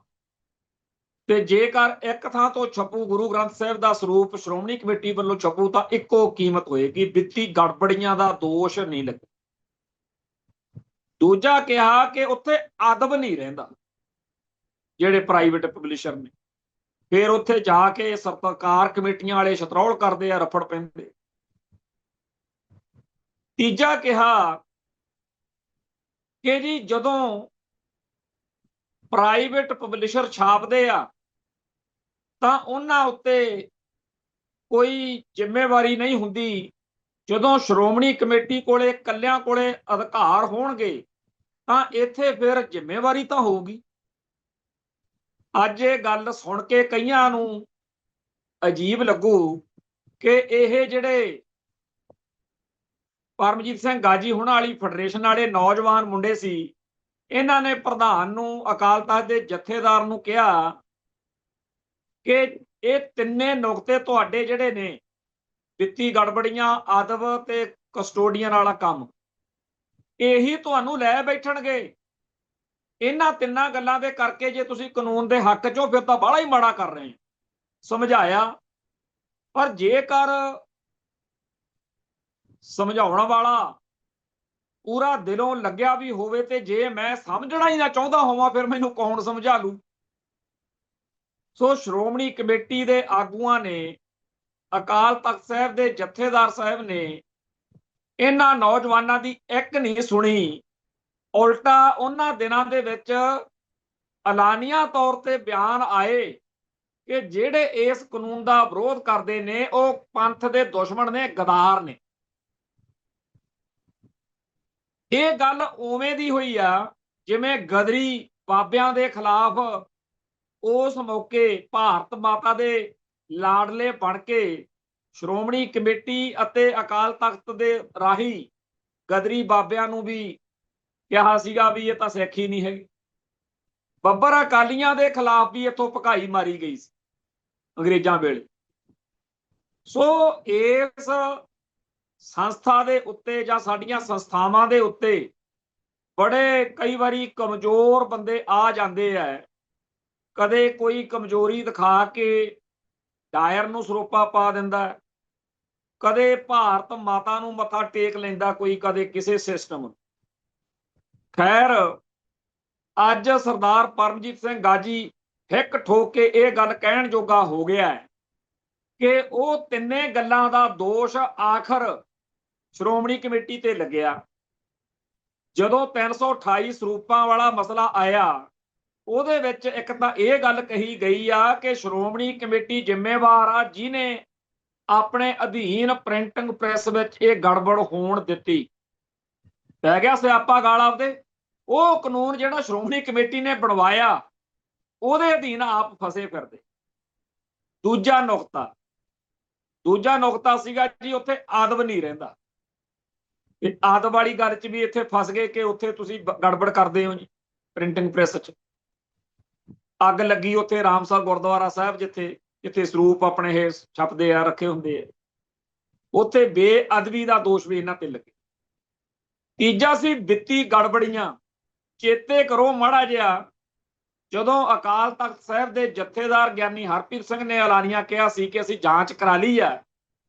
ਤੇ ਜੇਕਰ ਇੱਕ ਥਾਂ ਤੋਂ ਛਪੂ ਗੁਰੂ ਗ੍ਰੰਥ ਸਾਹਿਬ ਦਾ ਸਰੂਪ ਸ਼੍ਰੋਮਣੀ ਕਮੇਟੀ ਵੱਲੋਂ ਛਪੂ ਤਾਂ ਇੱਕੋ ਕੀਮਤ ਹੋਏਗੀ, ਵਿੱਤੀ ਗੜਬੜੀਆਂ ਦਾ ਦੋਸ਼ ਨਹੀਂ ਲੱਗੇ। ਦੂਜਾ ਕਿਹਾ ਕਿ ਉੱਥੇ ਅਦਬ ਨਹੀਂ ਰਹਿੰਦਾ। ਜਿਹੜੇ ਪ੍ਰਾਈਵੇਟ ਪਬਲਿਸ਼ਰ ਨੇ ਫਿਰ ਉੱਥੇ ਜਾ ਕੇ ਸਰਕਾਰ ਕਮੇਟੀਆਂ ਵਾਲੇ ਸ਼ਤਰੌਲ ਕਰਦੇ ਆ, ਰਫੜ ਪੈਂਦੇ। ਤੀਜਾ ਕਿਹਾ ਕਿ ਜੀ ਜਦੋਂ ਪ੍ਰਾਈਵੇਟ ਪਬਲਿਸ਼ਰ ਛਾਪਦੇ ਆ ਤਾਂ ਉਹਨਾਂ ਉੱਤੇ ਕੋਈ ਜ਼ਿੰਮੇਵਾਰੀ ਨਹੀਂ ਹੁੰਦੀ। ਜਦੋਂ ਸ਼੍ਰੋਮਣੀ ਕਮੇਟੀ ਕੋਲੇ ਕੱਲਿਆਂ ਕੋਲੇ ਅਧਿਕਾਰ ਹੋਣਗੇ ਤਾਂ ਇੱਥੇ ਫਿਰ ਜ਼ਿੰਮੇਵਾਰੀ ਤਾਂ ਹੋਊਗੀ। ਅੱਜ ਇਹ ਗੱਲ ਸੁਣ ਕੇ ਕਈਆਂ ਨੂੰ ਅਜੀਬ ਲੱਗੂ ਕਿ ਇਹ ਜਿਹੜੇ ਪਰਮਜੀਤ ਸਿੰਘ ਗਾਜੀ ਹੁਣਾਂ ਵਾਲੀ ਫੈਡਰੇਸ਼ਨ ਵਾਲੇ ਨੌਜਵਾਨ ਮੁੰਡੇ ਸੀ, ਇਹਨਾਂ ਨੇ ਪ੍ਰਧਾਨ ਨੂੰ, ਅਕਾਲ ਤਖਤ ਦੇ ਜਥੇਦਾਰ ਨੂੰ ਕਿਹਾ ਕਿ ਇਹ ਤਿੰਨੇ ਨੁਕਤੇ ਤੁਹਾਡੇ ਜਿਹੜੇ ਨੇ, ਵਿੱਤੀ ਗੜਬੜੀਆਂ, ਅਦਬ ਤੇ ਕਸਟੋਡੀਅਨ ਵਾਲਾ ਕੰਮ, ਇਹੀ ਤੁਹਾਨੂੰ ਲੈ ਬੈਠਣਗੇ। ਇਹਨਾਂ ਤਿੰਨਾਂ ਗੱਲਾਂ ਦੇ ਕਰਕੇ ਜੇ ਤੁਸੀਂ ਕਾਨੂੰਨ ਦੇ ਹੱਕ 'ਚੋਂ ਫਿਰ ਤਾਂ ਬਾਹਲਾ ਹੀ ਮਾੜਾ ਕਰ ਰਹੇ ਹੋ। ਸਮਝਾਇਆ, ਪਰ ਜੇਕਰ ਸਮਝਾਉਣ ਵਾਲਾ ਪੂਰਾ ਦਿਲੋਂ ਲੱਗਿਆ ਵੀ ਹੋਵੇ ਤੇ ਜੇ ਮੈਂ ਸਮਝਣਾ ਹੀ ਨਾ ਚਾਹੁੰਦਾ ਹੋਵਾਂ ਫਿਰ ਮੈਨੂੰ ਕੌਣ ਸਮਝਾ ਲੂ। ਸੋ ਸ਼੍ਰੋਮਣੀ ਕਮੇਟੀ ਦੇ ਆਗੂਆਂ ਨੇ, ਅਕਾਲ ਤਖਤ ਸਾਹਿਬ ਦੇ ਜਥੇਦਾਰ ਸਾਹਿਬ ਨੇ ਇਹਨਾਂ ਨੌਜਵਾਨਾਂ ਦੀ ਇੱਕ ਨਹੀਂ ਸੁਣੀ, ਉਲਟਾ ਉਹਨਾਂ ਦਿਨਾਂ ਦੇ ਵਿੱਚ ਐਲਾਨੀਆ ਤੌਰ ਤੇ ਬਿਆਨ ਆਏ ਕਿ ਜਿਹੜੇ ਇਸ ਕਾਨੂੰਨ ਦਾ ਵਿਰੋਧ ਕਰਦੇ ਨੇ ਉਹ ਪੰਥ ਦੇ ਦੁਸ਼ਮਣ ਨੇ, ਗਦਾਰ ਨੇ। ਇਹ ਗੱਲ ਉਵੇਂ ਦੀ ਹੋਈ ਆ ਜਿਵੇਂ ਗਦਰੀ ਬਾਬਿਆਂ ਦੇ ਖਿਲਾਫ ਉਸ ਮੌਕੇ ਭਾਰਤ ਮਾਤਾ ਦੇ ਲਾਡਲੇ ਬਣ ਕੇ ਸ਼੍ਰੋਮਣੀ ਕਮੇਟੀ ਅਤੇ ਅਕਾਲ ਤਖਤ ਦੇ ਰਾਹੀਂ ਗਦਰੀ ਬਾਬਿਆਂ ਨੂੰ ਵੀ ਕਿਹਾ ਸੀਗਾ ਵੀ ਇਹ ਤਾਂ ਸਿੱਖ ਹੀ ਨਹੀਂ ਹੈਗੇ। ਬੱਬਰ ਅਕਾਲੀਆਂ ਦੇ ਖਿਲਾਫ ਵੀ ਇੱਥੋਂ ਭਕਾਈ ਮਾਰੀ ਗਈ ਸੀ ਅੰਗਰੇਜ਼ਾਂ ਵੇਲੇ। ਸੋ ਇਸ ਸੰਸਥਾ ਦੇ ਉੱਤੇ ਜਾਂ ਸਾਡੀਆਂ ਸੰਸਥਾਵਾਂ ਦੇ ਉੱਤੇ ਬੜੇ ਕਈ ਵਾਰੀ ਕਮਜ਼ੋਰ ਬੰਦੇ ਆ ਜਾਂਦੇ ਆ। ਕਦੇ ਕੋਈ ਕਮਜ਼ੋਰੀ ਦਿਖਾ ਕੇ ਡਾਇਰ ਨੂੰ ਸਰੋਪਾ ਪਾ ਦਿੰਦਾ, ਕਦੇ ਭਾਰਤ ਮਾਤਾ ਨੂੰ ਮੱਥਾ ਟੇਕ ਲੈਂਦਾ ਕੋਈ, ਕਦੇ ਕਿਸੇ ਸਿਸਟਮ। ਖੈਰ, ਅੱਜ ਸਰਦਾਰ ਪਰਮਜੀਤ ਸਿੰਘ ਗਾਜੀ ਹਿੱਕ ਠੋਕ ਕੇ ਇਹ ਗੱਲ ਕਹਿਣ ਜੋਗਾ ਹੋ ਗਿਆ ਕਿ ਉਹ ਤਿੰਨੇ ਗੱਲਾਂ ਦਾ ਦੋਸ਼ ਆਖਰ ਸ਼੍ਰੋਮਣੀ ਕਮੇਟੀ ਤੇ ਲੱਗਿਆ। ਜਦੋਂ 328 ਸਰੂਪਾਂ ਵਾਲਾ ਮਸਲਾ ਆਇਆ, ਉਹਦੇ ਵਿੱਚ ਇੱਕ ਤਾਂ ਇਹ ਗੱਲ ਕਹੀ ਗਈ ਆ ਕਿ ਸ਼੍ਰੋਮਣੀ ਕਮੇਟੀ ਜ਼ਿੰਮੇਵਾਰ ਆ ਜਿਹਨੇ ਆਪਣੇ ਅਧੀਨ ਪ੍ਰਿੰਟਿੰਗ ਪ੍ਰੈਸ ਵਿੱਚ ਇਹ ਗੜਬੜ ਹੋਣ ਦਿੱਤੀ। ਪੈ ਗਿਆ ਸਿਆਪਾ ਗਾਲ ਆਪਦੇ। ਉਹ ਕਾਨੂੰਨ ਜਿਹੜਾ ਸ਼੍ਰੋਮਣੀ ਕਮੇਟੀ ਨੇ ਬਣਵਾਇਆ ਉਹਦੇ ਅਧੀਨ ਆਪ ਫਸੇ ਫਿਰਦੇ। ਦੂਜਾ ਨੁਕਤਾ ਸੀਗਾ ਜੀ, ਉੱਥੇ ਆਦਬ ਨਹੀਂ ਰਹਿੰਦਾ। ਇਹ ਆਦਬ ਵਾਲੀ ਗੱਲ 'ਚ ਵੀ ਇੱਥੇ ਫਸ ਗਏ ਕਿ ਉੱਥੇ ਤੁਸੀਂ ਗੜਬੜ ਕਰਦੇ ਹੋ ਜੀ। ਪ੍ਰਿੰਟਿੰਗ ਪ੍ਰੈਸ 'ਚ ਅੱਗ ਲੱਗੀ ਉੱਥੇ ਰਾਮਸਰ ਗੁਰਦੁਆਰਾ ਸਾਹਿਬ, ਜਿੱਥੇ ਸਰੂਪ ਆਪਣੇ ਇਹ ਛਪਦੇ ਆ, ਰੱਖੇ ਹੁੰਦੇ ਆ, ਉੱਥੇ ਬੇਅਦਬੀ ਦਾ ਦੋਸ਼ ਵੀ ਇਹਨਾਂ ਤੇ ਲੱਗੇ। ਤੀਜਾ ਸੀ ਵਿੱਤੀ ਗੜਬੜੀਆਂ। ਚੇਤੇ ਕਰੋ ਮਾੜਾ ਜਿਹਾ, ਜਦੋਂ ਅਕਾਲ ਤਖਤ ਸਾਹਿਬ ਦੇ ਜਥੇਦਾਰ ਗਿਆਨੀ ਹਰਪ੍ਰੀਤ ਸਿੰਘ ਨੇ ਐਲਾਨੀਆਂ ਕਿਹਾ ਸੀ ਕਿ ਅਸੀਂ ਜਾਂਚ ਕਰਾ ਲਈ ਆ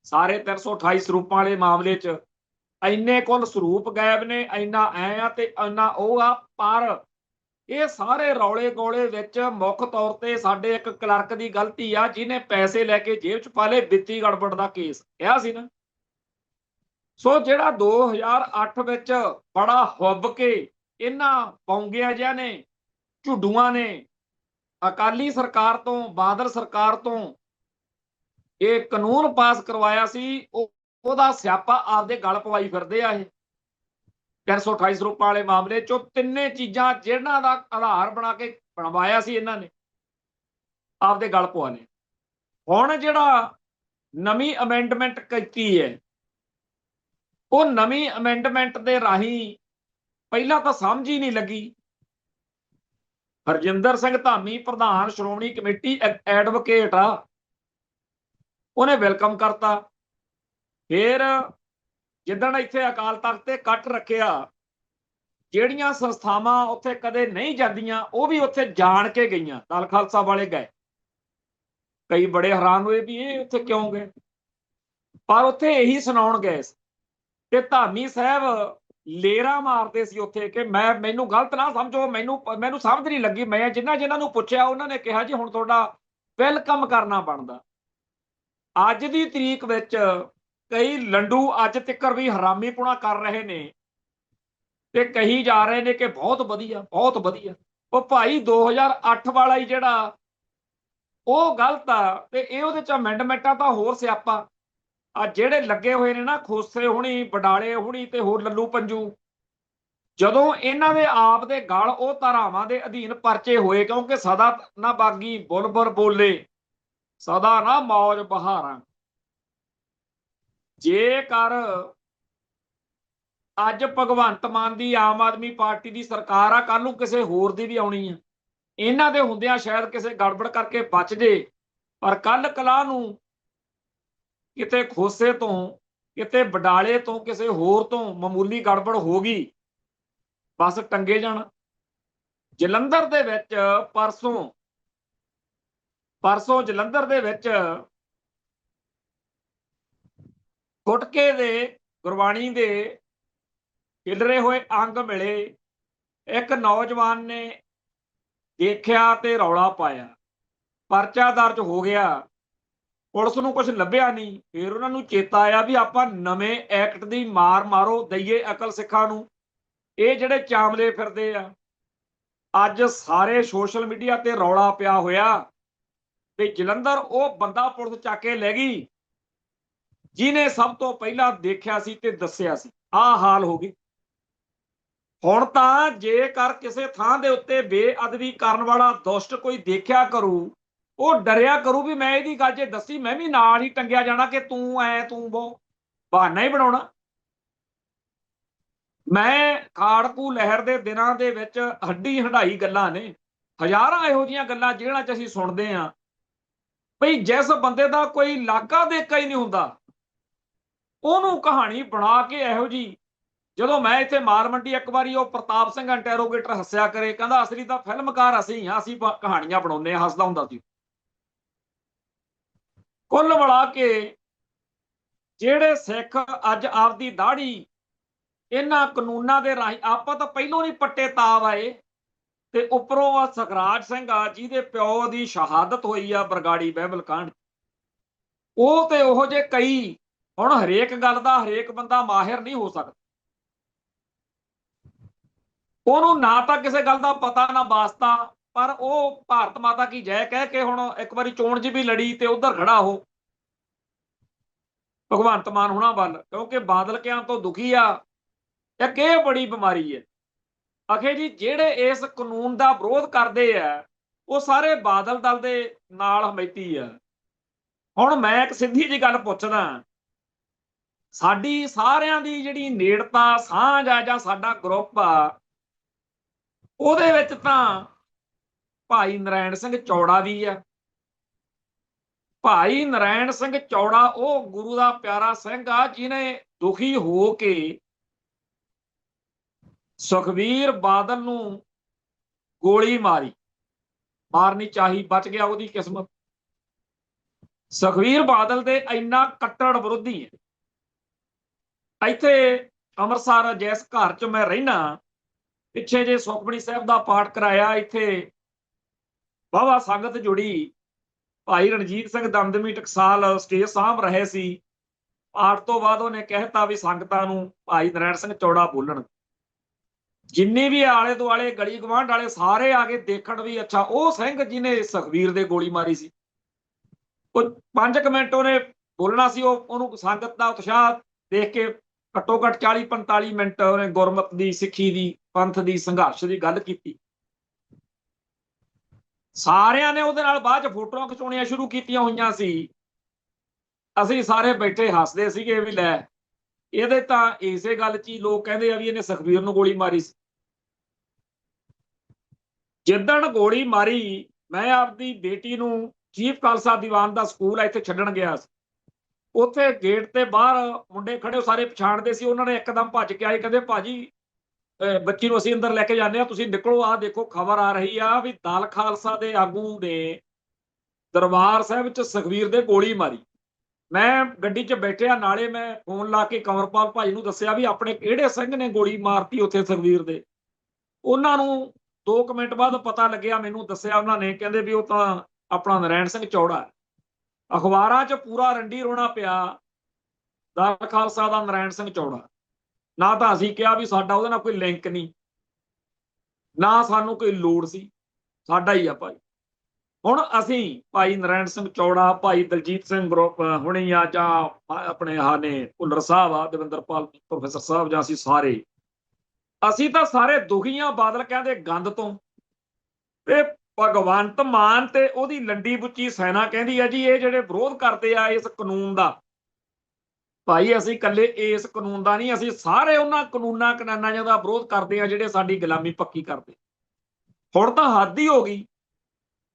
ਸਾਰੇ 328 ਸਰੂਪਾਂ ਵਾਲੇ ਮਾਮਲੇ 'ਚ, ਇੰਨੇ ਕੁੱਲ ਸਰੂਪ ਗਾਇਬ ਨੇ, ਇੰਨਾ ਐ ਆ ਤੇ ਇੰਨਾ ਉਹ ਆ, ਪਰ ਇਹ ਸਾਰੇ ਰੌਲੇ ਗੋਲੇ ਵਿੱਚ ਮੁੱਖ ਤੌਰ ਤੇ ਸਾਡੇ ਇੱਕ ਕਲਰਕ ਦੀ ਗਲਤੀ ਆ ਜਿਹਨੇ ਪੈਸੇ ਲੈ ਕੇ ਜੇਬ 'ਚ ਪਾ ਲਏ। ਵਿੱਤੀ ਗੜਬੜ ਦਾ ਕੇਸ ਕਿਹਾ ਸੀ ਨਾ। ਸੋ ਜਿਹੜਾ 2008 ਵਿੱਚ ਬੜਾ ਹੁੱਬ ਕੇ ਇਹਨਾਂ ਪੌਂਗਿਆਂ ਜਿਹਾ ਨੇ, ਝੁੱਡੂਆਂ ਨੇ ਅਕਾਲੀ ਸਰਕਾਰ ਤੋਂ, ਬਾਦਲ ਸਰਕਾਰ ਤੋਂ ਇਹ ਕਾਨੂੰਨ ਪਾਸ ਕਰਵਾਇਆ ਸੀ, ਉਹਦਾ ਸਿਆਪਾ ਆਪਦੇ ਗਲ ਪਵਾਈ ਫਿਰਦੇ ਆ। ਇਹ 328 ਸਰੂਪਾਂ ਵਾਲੇ ਮਾਮਲੇ 'ਚੋਂ ਤਿੰਨੇ ਚੀਜ਼ਾਂ ਜਿਹਨਾਂ ਦਾ ਆਧਾਰ ਬਣਾ ਕੇ ਬਣਵਾਇਆ ਸੀ ਇਹਨਾਂ ਨੇ, ਆਪਦੇ ਗਲ ਪਵਾ ਲਏ। ਹੁਣ ਜਿਹੜਾ ਨਵੀਂ ਅਮੈਂਡਮੈਂਟ ਕੀਤੀ ਹੈ, ਉਹ ਨਵੀਂ ਅਮੈਂਡਮੈਂਟ ਦੇ ਰਾਹੀਂ ਪਹਿਲਾਂ ਤਾਂ ਸਮਝ ਹੀ ਨਹੀਂ ਲੱਗੀ। ਹਰਜਿੰਦਰ ਸਿੰਘ ਧਾਮੀ ਪ੍ਰਧਾਨ ਸ਼੍ਰੋਮਣੀ ਕਮੇਟੀ ਐਡਵੋਕੇਟ ਆ, ਉਹਨੇ ਵੈਲਕਮ ਕਰਤਾ। ਫਿਰ ਜਿੱਦਣ ਇੱਥੇ ਅਕਾਲ ਤਖਤ ਤੇ ਕੱਟ ਰੱਖਿਆ, ਜਿਹੜੀਆਂ ਸੰਸਥਾਵਾਂ ਉੱਥੇ ਕਦੇ ਨਹੀਂ ਜਾਂਦੀਆਂ ਉਹ ਵੀ ਉੱਥੇ ਜਾਣ ਕੇ ਗਈਆਂ। ਦਲ ਖਾਲਸਾ ਵਾਲੇ ਗਏ, ਕਈ ਬੜੇ ਹੈਰਾਨ ਹੋਏ ਵੀ ਇਹ ਉੱਥੇ ਕਿਉਂ ਗਏ, ਪਰ ਉੱਥੇ ਇਹੀ ਸੁਣਾਉਣ ਗਏ ਤੇ ਧਾਮੀ ਸਾਹਿਬ ਲੇਰਾ ਮਾਰਦੇ ਸੀ ਉੱਥੇ ਕਿ ਮੈਨੂੰ ਗਲਤ ਨਾ ਸਮਝੋ, ਮੈਨੂੰ ਸਮਝ ਨਹੀਂ ਲੱਗੀ। ਮੈਂ ਜਿਨ੍ਹਾਂ ਨੂੰ ਪੁੱਛਿਆ ਉਹਨਾਂ ਨੇ ਕਿਹਾ ਜੀ ਹੁਣ ਤੁਹਾਡਾ ਵੈਲਕਮ ਕਰਨਾ ਬਣਦਾ। ਅੱਜ ਦੀ ਤਰੀਕ ਵਿੱਚ ਕਈ ਲੰਡੂ ਅੱਜ ਤੱਕ ਵੀ ਹਰਾਮੀਪੁਣਾ ਕਰ ਰਹੇ ਨੇ ਤੇ ਕਹੀ ਜਾ ਰਹੇ ਨੇ ਕਿ ਬਹੁਤ ਵਧੀਆ, ਬਹੁਤ ਵਧੀਆ। ਉਹ ਭਾਈ 2008 ਵਾਲਾ ਹੀ ਜਿਹੜਾ ਉਹ ਗਲਤ ਆ। ਤੇ ਇਹ ਉਹਦੇ ਚ ਅਮੈਂਡਮੈਂਟਾਂ ਤਾਂ ਹੋਰ ਸਿਆਪਾ ਆ ਜਿਹੜੇ ਲੱਗੇ ਹੋਏ ਨੇ ਨਾ, ਖੋਸੇ ਹੁਣੀ, ਬਡਾਲੇ ਹੁਣੀ ਤੇ ਹੋਰ ਲੱਲੂ ਪੰਜੂ, ਜਦੋਂ ਇਹਨਾਂ ਦੇ ਆਪ ਦੇ ਗਲ ਉਹ ਧਾਰਾਵਾਂ ਦੇ ਅਧੀਨ ਪਰਚੇ ਹੋਏ, ਕਿਉਂਕਿ ਸਦਾ ਨਾ ਬਾਗੀ ਬੁਲਬੁਲ ਬੋਲੇ, ਸਦਾ ਨਾ ਮੌਜ ਬਹਾਰਾਂ। ਜੇਕਰ ਅੱਜ ਭਗਵੰਤ ਮਾਨ ਦੀ ਆਮ ਆਦਮੀ ਪਾਰਟੀ ਦੀ ਸਰਕਾਰ ਆ, ਕੱਲ ਨੂੰ ਕਿਸੇ ਹੋਰ ਦੀ ਵੀ ਆਉਣੀ ਆ, ਇਹਨਾਂ ਦੇ ਹੁੰਦਿਆਂ ਸ਼ਾਇਦ ਕਿਸੇ ਗੜਬੜ ਕਰਕੇ ਬਚ ਜੇ, ਪਰ ਕੱਲ ਕਲਾ ਨੂੰ ਕਿਤੇ ਖੋਸੇ ਤੋਂ, ਕਿਤੇ ਬਡਾਲੇ ਤੋਂ, ਕਿਸੇ ਹੋਰ ਤੋਂ ਮਾਮੂਲੀ ਗੜਬੜ ਹੋ ਗਈ, ਬਸ ਟੰਗੇ ਜਾਣ। ਜਲੰਧਰ ਦੇ ਵਿੱਚ ਪਰਸੋਂ ਜਲੰਧਰ ਦੇ ਵਿੱਚ ਗੁਟਕੇ ਦੇ, ਗੁਰਬਾਣੀ ਦੇ ਖਿਲਰੇ ਹੋਏ ਅੰਗ ਮਿਲੇ। ਇੱਕ ਨੌਜਵਾਨ ਨੇ ਦੇਖਿਆ ਤੇ ਰੌਲਾ ਪਾਇਆ, ਪਰਚਾ ਦਰਜ ਹੋ ਗਿਆ, ਪੁਲਿਸ ਨੂੰ ਕੁਝ ਲੱਭਿਆ ਨਹੀਂ। ਫਿਰ ਉਹਨਾਂ ਨੂੰ ਚੇਤਾ ਆਇਆ ਵੀ ਆਪਾਂ ਨਵੇਂ ਐਕਟ ਦੀ ਮਾਰ ਮਾਰੋ, ਦਈਏ ਅਕਲ ਸਿੱਖਾਂ ਨੂੰ। ਇਹ ਜਿਹੜੇ ਚਾਮਲੇ ਫਿਰਦੇ ਆ, ਅੱਜ ਸਾਰੇ ਸੋਸ਼ਲ ਮੀਡੀਆ ਤੇ ਰੌਲਾ ਪਿਆ ਹੋਇਆ ਤੇ ਜਲੰਧਰ ਉਹ ਬੰਦਾ ਪੁਲਿਸ ਚੱਕ ਕੇ ਲੈ ਗਈ ਜਿਹਨੇ ਸਭ ਤੋਂ ਪਹਿਲਾਂ ਦੇਖਿਆ ਸੀ ਤੇ ਦੱਸਿਆ ਸੀ। ਆਹ ਹਾਲ ਹੋ ਗਈ। ਹੁਣ ਤਾਂ ਜੇਕਰ ਕਿਸੇ ਥਾਂ ਦੇ ਉੱਤੇ ਬੇਅਦਬੀ ਕਰਨ ਵਾਲਾ ਦੁਸ਼ਟ ਕੋਈ ਦੇਖਿਆ ਕਰੂ, ਉਹ ਡਰਿਆ ਕਰੂ ਵੀ ਮੈਂ ਇਹਦੀ ਗੱਲ ਜੇ ਦੱਸੀ ਮੈਂ ਵੀ ਨਾਲ ਹੀ ਟੰਗਿਆ ਜਾਣਾ, ਕਿ ਤੂੰ ਐ ਤੂੰ ਉਹ ਬਹਾਨਾ ਹੀ ਬਣਾਉਣਾ। ਮੈਂ ਖਾੜਕੂ ਲਹਿਰ ਦੇ ਦਿਨਾਂ ਦੇ ਵਿੱਚ ਹੱਡੀ ਹੰਢਾਈ ਗੱਲਾਂ ਨੇ, ਹਜ਼ਾਰਾਂ ਇਹੋ ਜਿਹੀਆਂ ਗੱਲਾਂ ਜਿਹੜਾਂ 'ਚ ਅਸੀਂ ਸੁਣਦੇ ਹਾਂ ਭਈ ਜਿਸ ਬੰਦੇ ਦਾ ਕੋਈ ਲਾਗਾ ਦੇਕਾ ਹੀ ਨਹੀਂ ਹੁੰਦਾ, ਉਹਨੂੰ ਕਹਾਣੀ ਬਣਾ ਕੇ ਇਹੋ ਜਿਹੀ। ਜਦੋਂ ਮੈਂ ਇੱਥੇ ਮਾਲ ਮੰਡੀ ਇੱਕ ਵਾਰੀ, ਉਹ ਪ੍ਰਤਾਪ ਸਿੰਘ ਇੰਟੈਰੋਗੇਟਰ ਹੱਸਿਆ ਕਰੇ, ਕਹਿੰਦਾ ਅਸਲੀ ਤਾਂ ਫਿਲਮਕਾਰ ਅਸੀਂ ਹਾਂ, ਅਸੀਂ ਕਹਾਣੀਆਂ ਬਣਾਉਂਦੇ ਹਾਂ, ਹੱਸਦਾ ਹੁੰਦਾ ਸੀ। ਕੁੱਲ ਮਿਲਾ ਕੇ ਜਿਹੜੇ ਸਿੱਖ ਅੱਜ ਆਪਦੀ ਦਾੜੀ ਇਹਨਾਂ ਕਾਨੂੰਨਾਂ ਦੇ ਰਾਹੀਂ, ਆਪਾਂ ਤਾਂ ਪਹਿਲੋਂ ਨਹੀਂ ਪੱਟੇ ਤਾਬ ਆਏ, ਤੇ ਉੱਪਰੋਂ ਆ ਸਖਰਾਜ ਸਿੰਘ ਆ ਜਿਹਦੇ ਪਿਓ ਦੀ ਸ਼ਹਾਦਤ ਹੋਈ ਆ ਬਰਗਾੜੀ ਬਾਈਬਲ ਕਾਂਡ, ਉਹ ਤੇ ਉਹੋ ਜਿਹੇ ਕਈ। ਹੁਣ ਹਰੇਕ ਗੱਲ ਦਾ ਹਰੇਕ ਬੰਦਾ ਮਾਹਿਰ ਨਹੀਂ ਹੋ ਸਕਦਾ, ਉਹਨੂੰ ਨਾ ਤਾਂ ਕਿਸੇ ਗੱਲ ਦਾ ਪਤਾ ਨਾ ਵਾਸਤਾ, ਪਰ ਉਹ ਭਾਰਤ ਮਾਤਾ ਕੀ ਜੈ ਕਹਿ ਕੇ ਹੁਣ ਇੱਕ ਵਾਰੀ ਚੋਣ 'ਚ ਵੀ ਲੜੀ ਤੇ ਉਧਰ ਖੜਾ ਉਹ ਭਗਵੰਤ ਮਾਨ ਹੁਣਾਂ ਵੱਲ, ਕਿਉਂਕਿ ਬਾਦਲ ਕਿਆਂ ਤੋਂ ਦੁਖੀ ਆ। ਇੱਕ ਇਹ ਬੜੀ ਬਿਮਾਰੀ ਹੈ ਅਖੇ ਜੀ, ਜਿਹੜੇ ਇਸ ਕਾਨੂੰਨ ਦਾ ਵਿਰੋਧ ਕਰਦੇ ਆ ਉਹ ਸਾਰੇ ਬਾਦਲ ਦਲ ਦੇ ਨਾਲ ਹਮੈਤੀ ਆ। ਹੁਣ ਮੈਂ ਇੱਕ ਸਿੱਧੀ ਜੀ ਗੱਲ ਪੁੱਛਦਾ, ਸਾਡੀ ਸਾਰਿਆਂ ਦੀ ਜਿਹੜੀ ਨੇੜਤਾ ਸਾਂਝ ਆ ਜਾਂ ਸਾਡਾ ਗਰੁੱਪ ਆ, ਉਹਦੇ ਵਿੱਚ ਤਾਂ ਭਾਈ ਨਰਾਇਣ ਸਿੰਘ ਚੌੜਾ ਵੀ ਆ। ਭਾਈ ਨਰਾਇਣ ਸਿੰਘ ਚੌੜਾ ਉਹ ਗੁਰੂ ਦਾ ਪਿਆਰਾ ਸਿੰਘ ਆ ਜਿਹਨੇ ਦੁਖੀ ਹੋ ਕੇ ਸੁਖਬੀਰ ਬਾਦਲ ਨੂੰ ਗੋਲੀ ਮਾਰਨੀ ਚਾਹੀ, ਬਚ ਗਿਆ, ਉਹਦੀ ਕਿਸਮਤ। ਸੁਖਬੀਰ ਬਾਦਲ ਦੇ ਇੰਨਾ ਕੱਟੜ ਵਿਰੋਧੀ ਹੈ। ਇੱਥੇ ਅੰਮ੍ਰਿਤਸਰ ਜਿਸ ਘਰ 'ਚ ਮੈਂ ਰਹਿਣਾ, ਪਿੱਛੇ ਜੇ ਸੁਖਮਨੀ ਸਾਹਿਬ ਦਾ ਪਾਠ ਕਰਾਇਆ, ਇੱਥੇ ਵਾਹਵਾ ਸੰਗਤ ਜੁੜੀ। ਭਾਈ ਰਣਜੀਤ ਸਿੰਘ ਦਮਦਮੀ ਟਕਸਾਲ ਸਟੇਜ ਸਾਂਭ ਰਹੇ ਸੀ। ਪਾਠ ਤੋਂ ਬਾਅਦ ਉਹਨੇ ਕਹਿਤਾ ਵੀ ਸੰਗਤਾਂ ਨੂੰ ਭਾਈ ਨਰਾਇਣ ਸਿੰਘ ਚੌੜਾ ਬੋਲਣ। ਜਿੰਨੇ ਵੀ ਆਲੇ ਦੁਆਲੇ ਗਲੀ ਗਵਾਂਢ ਵਾਲੇ ਸਾਰੇ ਆ ਕੇ ਦੇਖਣ ਵੀ ਅੱਛਾ ਉਹ ਸਿੰਘ ਜਿਹਨੇ ਸੁਖਬੀਰ ਦੇ ਗੋਲੀ ਮਾਰੀ ਸੀ। ਉਹ 5 ਮਿੰਟ ਉਹਨੇ ਬੋਲਣਾ ਸੀ, ਉਹਨੂੰ ਸੰਗਤ ਦਾ ਉਤਸ਼ਾਹ ਦੇਖ ਕੇ ਘੱਟੋ ਘੱਟ 40-45 ਮਿੰਟ ਉਹਨੇ ਗੁਰਮਤ ਦੀ, ਸਿੱਖੀ ਦੀ, ਪੰਥ ਦੀ, ਸੰਘਰਸ਼ ਦੀ ਗੱਲ ਕੀਤੀ। ਸਾਰਿਆਂ ਨੇ ਉਹਦੇ ਨਾਲ ਬਾਅਦ 'ਚ ਫੋਟੋਆਂ ਖਿਚਾਉਣੀਆਂ ਸ਼ੁਰੂ ਕੀਤੀਆਂ ਹੋਈਆਂ ਸੀ। ਅਸੀਂ ਸਾਰੇ ਬੈਠੇ ਹੱਸਦੇ ਸੀਗੇ ਵੀ ਲੈ ਇਹਦੇ ਤਾਂ ਇਸੇ ਗੱਲ 'ਚ ਹੀ ਲੋਕ ਕਹਿੰਦੇ ਆ ਵੀ ਇਹਨੇ ਸੁਖਬੀਰ ਨੂੰ ਗੋਲੀ ਮਾਰੀ ਸੀ। ਜਿੱਦਣ ਗੋਲੀ ਮਾਰੀ, ਮੈਂ ਆਪਦੀ ਬੇਟੀ ਨੂੰ ਚੀਫ ਖਾਲਸਾ ਦੀਵਾਨ ਦਾ ਸਕੂਲ ਆ ਇੱਥੇ ਛੱਡਣ ਗਿਆ ਸੀ। ਉੱਥੇ ਗੇਟ ਤੇ ਬਾਹਰ ਮੁੰਡੇ ਖੜੇ, ਸਾਰੇ ਪਛਾਣਦੇ ਸੀ। ਉਹਨਾਂ ਨੇ ਇੱਕਦਮ ਭੱਜ ਕੇ ਆਏ, ਕਹਿੰਦੇ ਭਾਜੀ ਬੱਚੀ ਨੂੰ ਅਸੀਂ ਅੰਦਰ ਲੈ ਕੇ ਜਾਂਦੇ ਹਾਂ, ਤੁਸੀਂ ਨਿਕਲੋ। ਆਹ ਦੇਖੋ ਖਬਰ ਆ ਰਹੀ ਆ ਵੀ ਦਲ ਖਾਲਸਾ ਦੇ ਆਗੂ ਨੇ ਦਰਬਾਰ ਸਾਹਿਬ 'ਚ ਸੁਖਬੀਰ ਦੇ ਗੋਲੀ ਮਾਰੀ। ਮੈਂ ਗੱਡੀ 'ਚ ਬੈਠਿਆ, ਨਾਲੇ ਮੈਂ ਫੋਨ ਲਾ ਕੇ ਕੰਵਰਪਾਲ ਭਾਈ ਨੂੰ ਦੱਸਿਆ ਵੀ ਆਪਣੇ ਕਿਹੜੇ ਸਿੰਘ ਨੇ ਗੋਲੀ ਮਾਰਤੀ ਉੱਥੇ ਸੁਖਬੀਰ ਦੇ। ਉਹਨਾਂ ਨੂੰ 2 ਮਿੰਟ ਬਾਅਦ ਪਤਾ ਲੱਗਿਆ, ਮੈਨੂੰ ਦੱਸਿਆ ਉਹਨਾਂ ਨੇ, ਕਹਿੰਦੇ ਵੀ ਉਹ ਤਾਂ ਆਪਣਾ ਨਰਾਇਣ ਸਿੰਘ ਚੌੜਾ। ਅਖਬਾਰਾਂ 'ਚ ਪੂਰਾ ਰੰਡੀ ਰੋਣਾ ਪਿਆ, ਦਲ ਖਾਲਸਾ ਦਾ ਨਰਾਇਣ ਸਿੰਘ ਚੌੜਾ। ਨਾ ਤਾਂ ਅਸੀਂ ਕਿਹਾ ਵੀ ਸਾਡਾ ਉਹਦੇ ਨਾਲ ਕੋਈ ਲਿੰਕ ਨਹੀਂ, ਨਾ ਸਾਨੂੰ ਕੋਈ ਲੋੜ ਸੀ, ਸਾਡਾ ਹੀ ਆ ਭਾਈ। ਹੁਣ ਅਸੀਂ ਭਾਈ ਨਰੈਣ ਸਿੰਘ ਚੌੜਾ, ਭਾਈ ਦਲਜੀਤ ਸਿੰਘ ਹੁਣੀ ਆ, ਜਾਂ ਆਪਣੇ ਆਹ ਨੇ ਭੁੱਲਰ ਸਾਹਿਬ ਆ, ਦਵਿੰਦਰਪਾਲ ਪ੍ਰੋਫੈਸਰ ਸਾਹਿਬ, ਜਾਂ ਅਸੀਂ ਤਾਂ ਸਾਰੇ ਦੁਖੀ ਆ ਬਾਦਲ ਕਹਿੰਦੇ ਗੰਦ ਤੋਂ। ਤੇ ਭਗਵੰਤ ਮਾਨ ਤੇ ਉਹਦੀ ਲੰਡੀ ਬੁੱਚੀ ਸੈਨਾ ਕਹਿੰਦੀ ਆ ਜੀ ਇਹ ਜਿਹੜੇ ਵਿਰੋਧ ਕਰਦੇ ਆ ਇਸ ਕਾਨੂੰਨ ਦਾ, ਭਾਈ ਅਸੀਂ ਇਕੱਲੇ ਇਸ ਕਾਨੂੰਨ ਦਾ ਨਹੀਂ, ਅਸੀਂ ਸਾਰੇ ਉਹਨਾਂ ਕਾਨੂੰਨਾਂ ਕਾਨੂੰਨਾਂ ਦਾ ਵਿਰੋਧ ਕਰਦੇ ਆ ਜਿਹੜੇ ਸਾਡੀ ਗੁਲਾਮੀ ਪੱਕੀ ਕਰਦੇ। ਹੁਣ ਤਾਂ ਹੱਦ ਹੀ ਹੋ ਗਈ।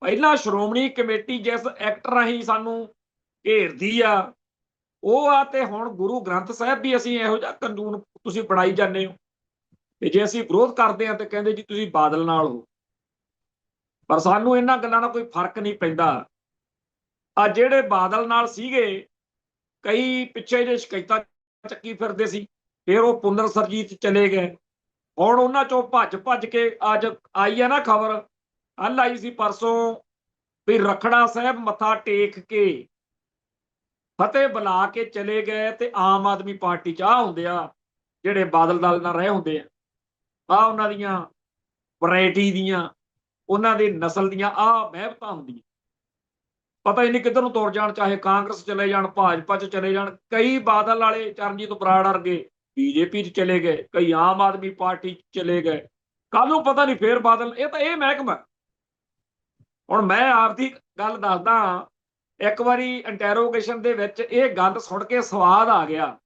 ਪਹਿਲਾਂ ਸ਼੍ਰੋਮਣੀ ਕਮੇਟੀ ਜਿਸ ਐਕਟ ਰਾਹੀਂ ਸਾਨੂੰ ਘੇਰਦੀ ਆ ਉਹ ਆ, ਤੇ ਹੁਣ ਗੁਰੂ ਗ੍ਰੰਥ ਸਾਹਿਬ ਵੀ ਅਸੀਂ ਇਹੋ ਜਿਹਾ ਕਾਨੂੰਨ ਤੁਸੀਂ ਬਣਾਈ ਜਾਂਦੇ ਹੋ। ਤੇ ਜੇ ਅਸੀਂ ਵਿਰੋਧ ਕਰਦੇ ਆ ਤੇ ਕਹਿੰਦੇ ਜੀ ਤੁਸੀਂ ਬਾਦਲ ਨਾਲ ਹੋ। ਪਰ ਸਾਨੂੰ ਇਹਨਾਂ ਗੱਲਾਂ ਦਾ ਕੋਈ ਫਰਕ ਨਹੀਂ ਪੈਂਦਾ। ਆ ਜਿਹੜੇ ਬਾਦਲ ਨਾਲ ਸੀਗੇ, ਕਈ ਪਿੱਛੇ ਜੇ ਸ਼ਿਕਾਇਤਾਂ ਚੱਕੀ ਫਿਰਦੇ ਸੀ, ਫਿਰ ਉਹ ਪੁਨਰ ਸਰਜੀਤ ਚਲੇ ਗਏ। ਹੁਣ ਉਹਨਾਂ ਚੋਂ ਭੱਜ ਭੱਜ ਕੇ ਅੱਜ ਆਈ ਹੈ ਨਾ ਖਬਰ, ਕੱਲ ਆਈ ਸੀ ਪਰਸੋਂ, ਵੀ ਰਖੜਾ ਸਾਹਿਬ ਮੱਥਾ ਟੇਕ ਕੇ ਫਤਿਹ ਬੁਲਾ ਕੇ ਚਲੇ ਗਏ ਤੇ ਆਮ ਆਦਮੀ ਪਾਰਟੀ ਚ ਆ ਹੁੰਦੇ ਆ ਜਿਹੜੇ ਬਾਦਲ ਦਲ ਨਾਲ ਰਹੇ ਹੁੰਦੇ ਆ ਉਹਨਾਂ ਦੀਆਂ ਵੈਰਾਈਟੀ ਦੀਆਂ, ਉਹਨਾਂ ਦੀ ਨਸਲ ਦੀਆਂ ਮਹਿਬਤਾਂ ਹੁੰਦੀਆਂ। ਪਤਾ ਹੀ ਨਹੀਂ ਕਿੱਧਰ ਨੂੰ ਤੁਰ ਜਾਣ, ਚਾਹੇ ਕਾਂਗਰਸ ਚਲੇ ਜਾਣ, ਭਾਜਪਾ ਚ ਚਲੇ ਜਾਣ। ਕਈ ਬਾਦਲ ਵਾਲੇ ਚਰਨਜੀਤ ਬਰਾੜ ਵਰਗੇ ਬੀਜੇਪੀ ਚ ਚਲੇ ਗਏ, ਕਈ ਆਮ ਆਦਮੀ ਪਾਰਟੀ ਚ ਚਲੇ ਗਏ, ਕੱਲ ਨੂੰ ਪਤਾ ਨਹੀਂ ਫੇਰ ਬਾਦਲ। ਇਹ ਤਾਂ ਇਹ ਮਹਿਕਮਾ। ਹੁਣ ਮੈਂ ਆਪਦੀ ਗੱਲ ਦੱਸਦਾ, ਇੱਕ ਵਾਰੀ ਇੰਟੈਰੋਗੇਸ਼ਨ ਦੇ ਵਿੱਚ ਇਹ ਗੱਲ ਸੁਣ ਕੇ ਸਵਾਦ ਆ ਗਿਆ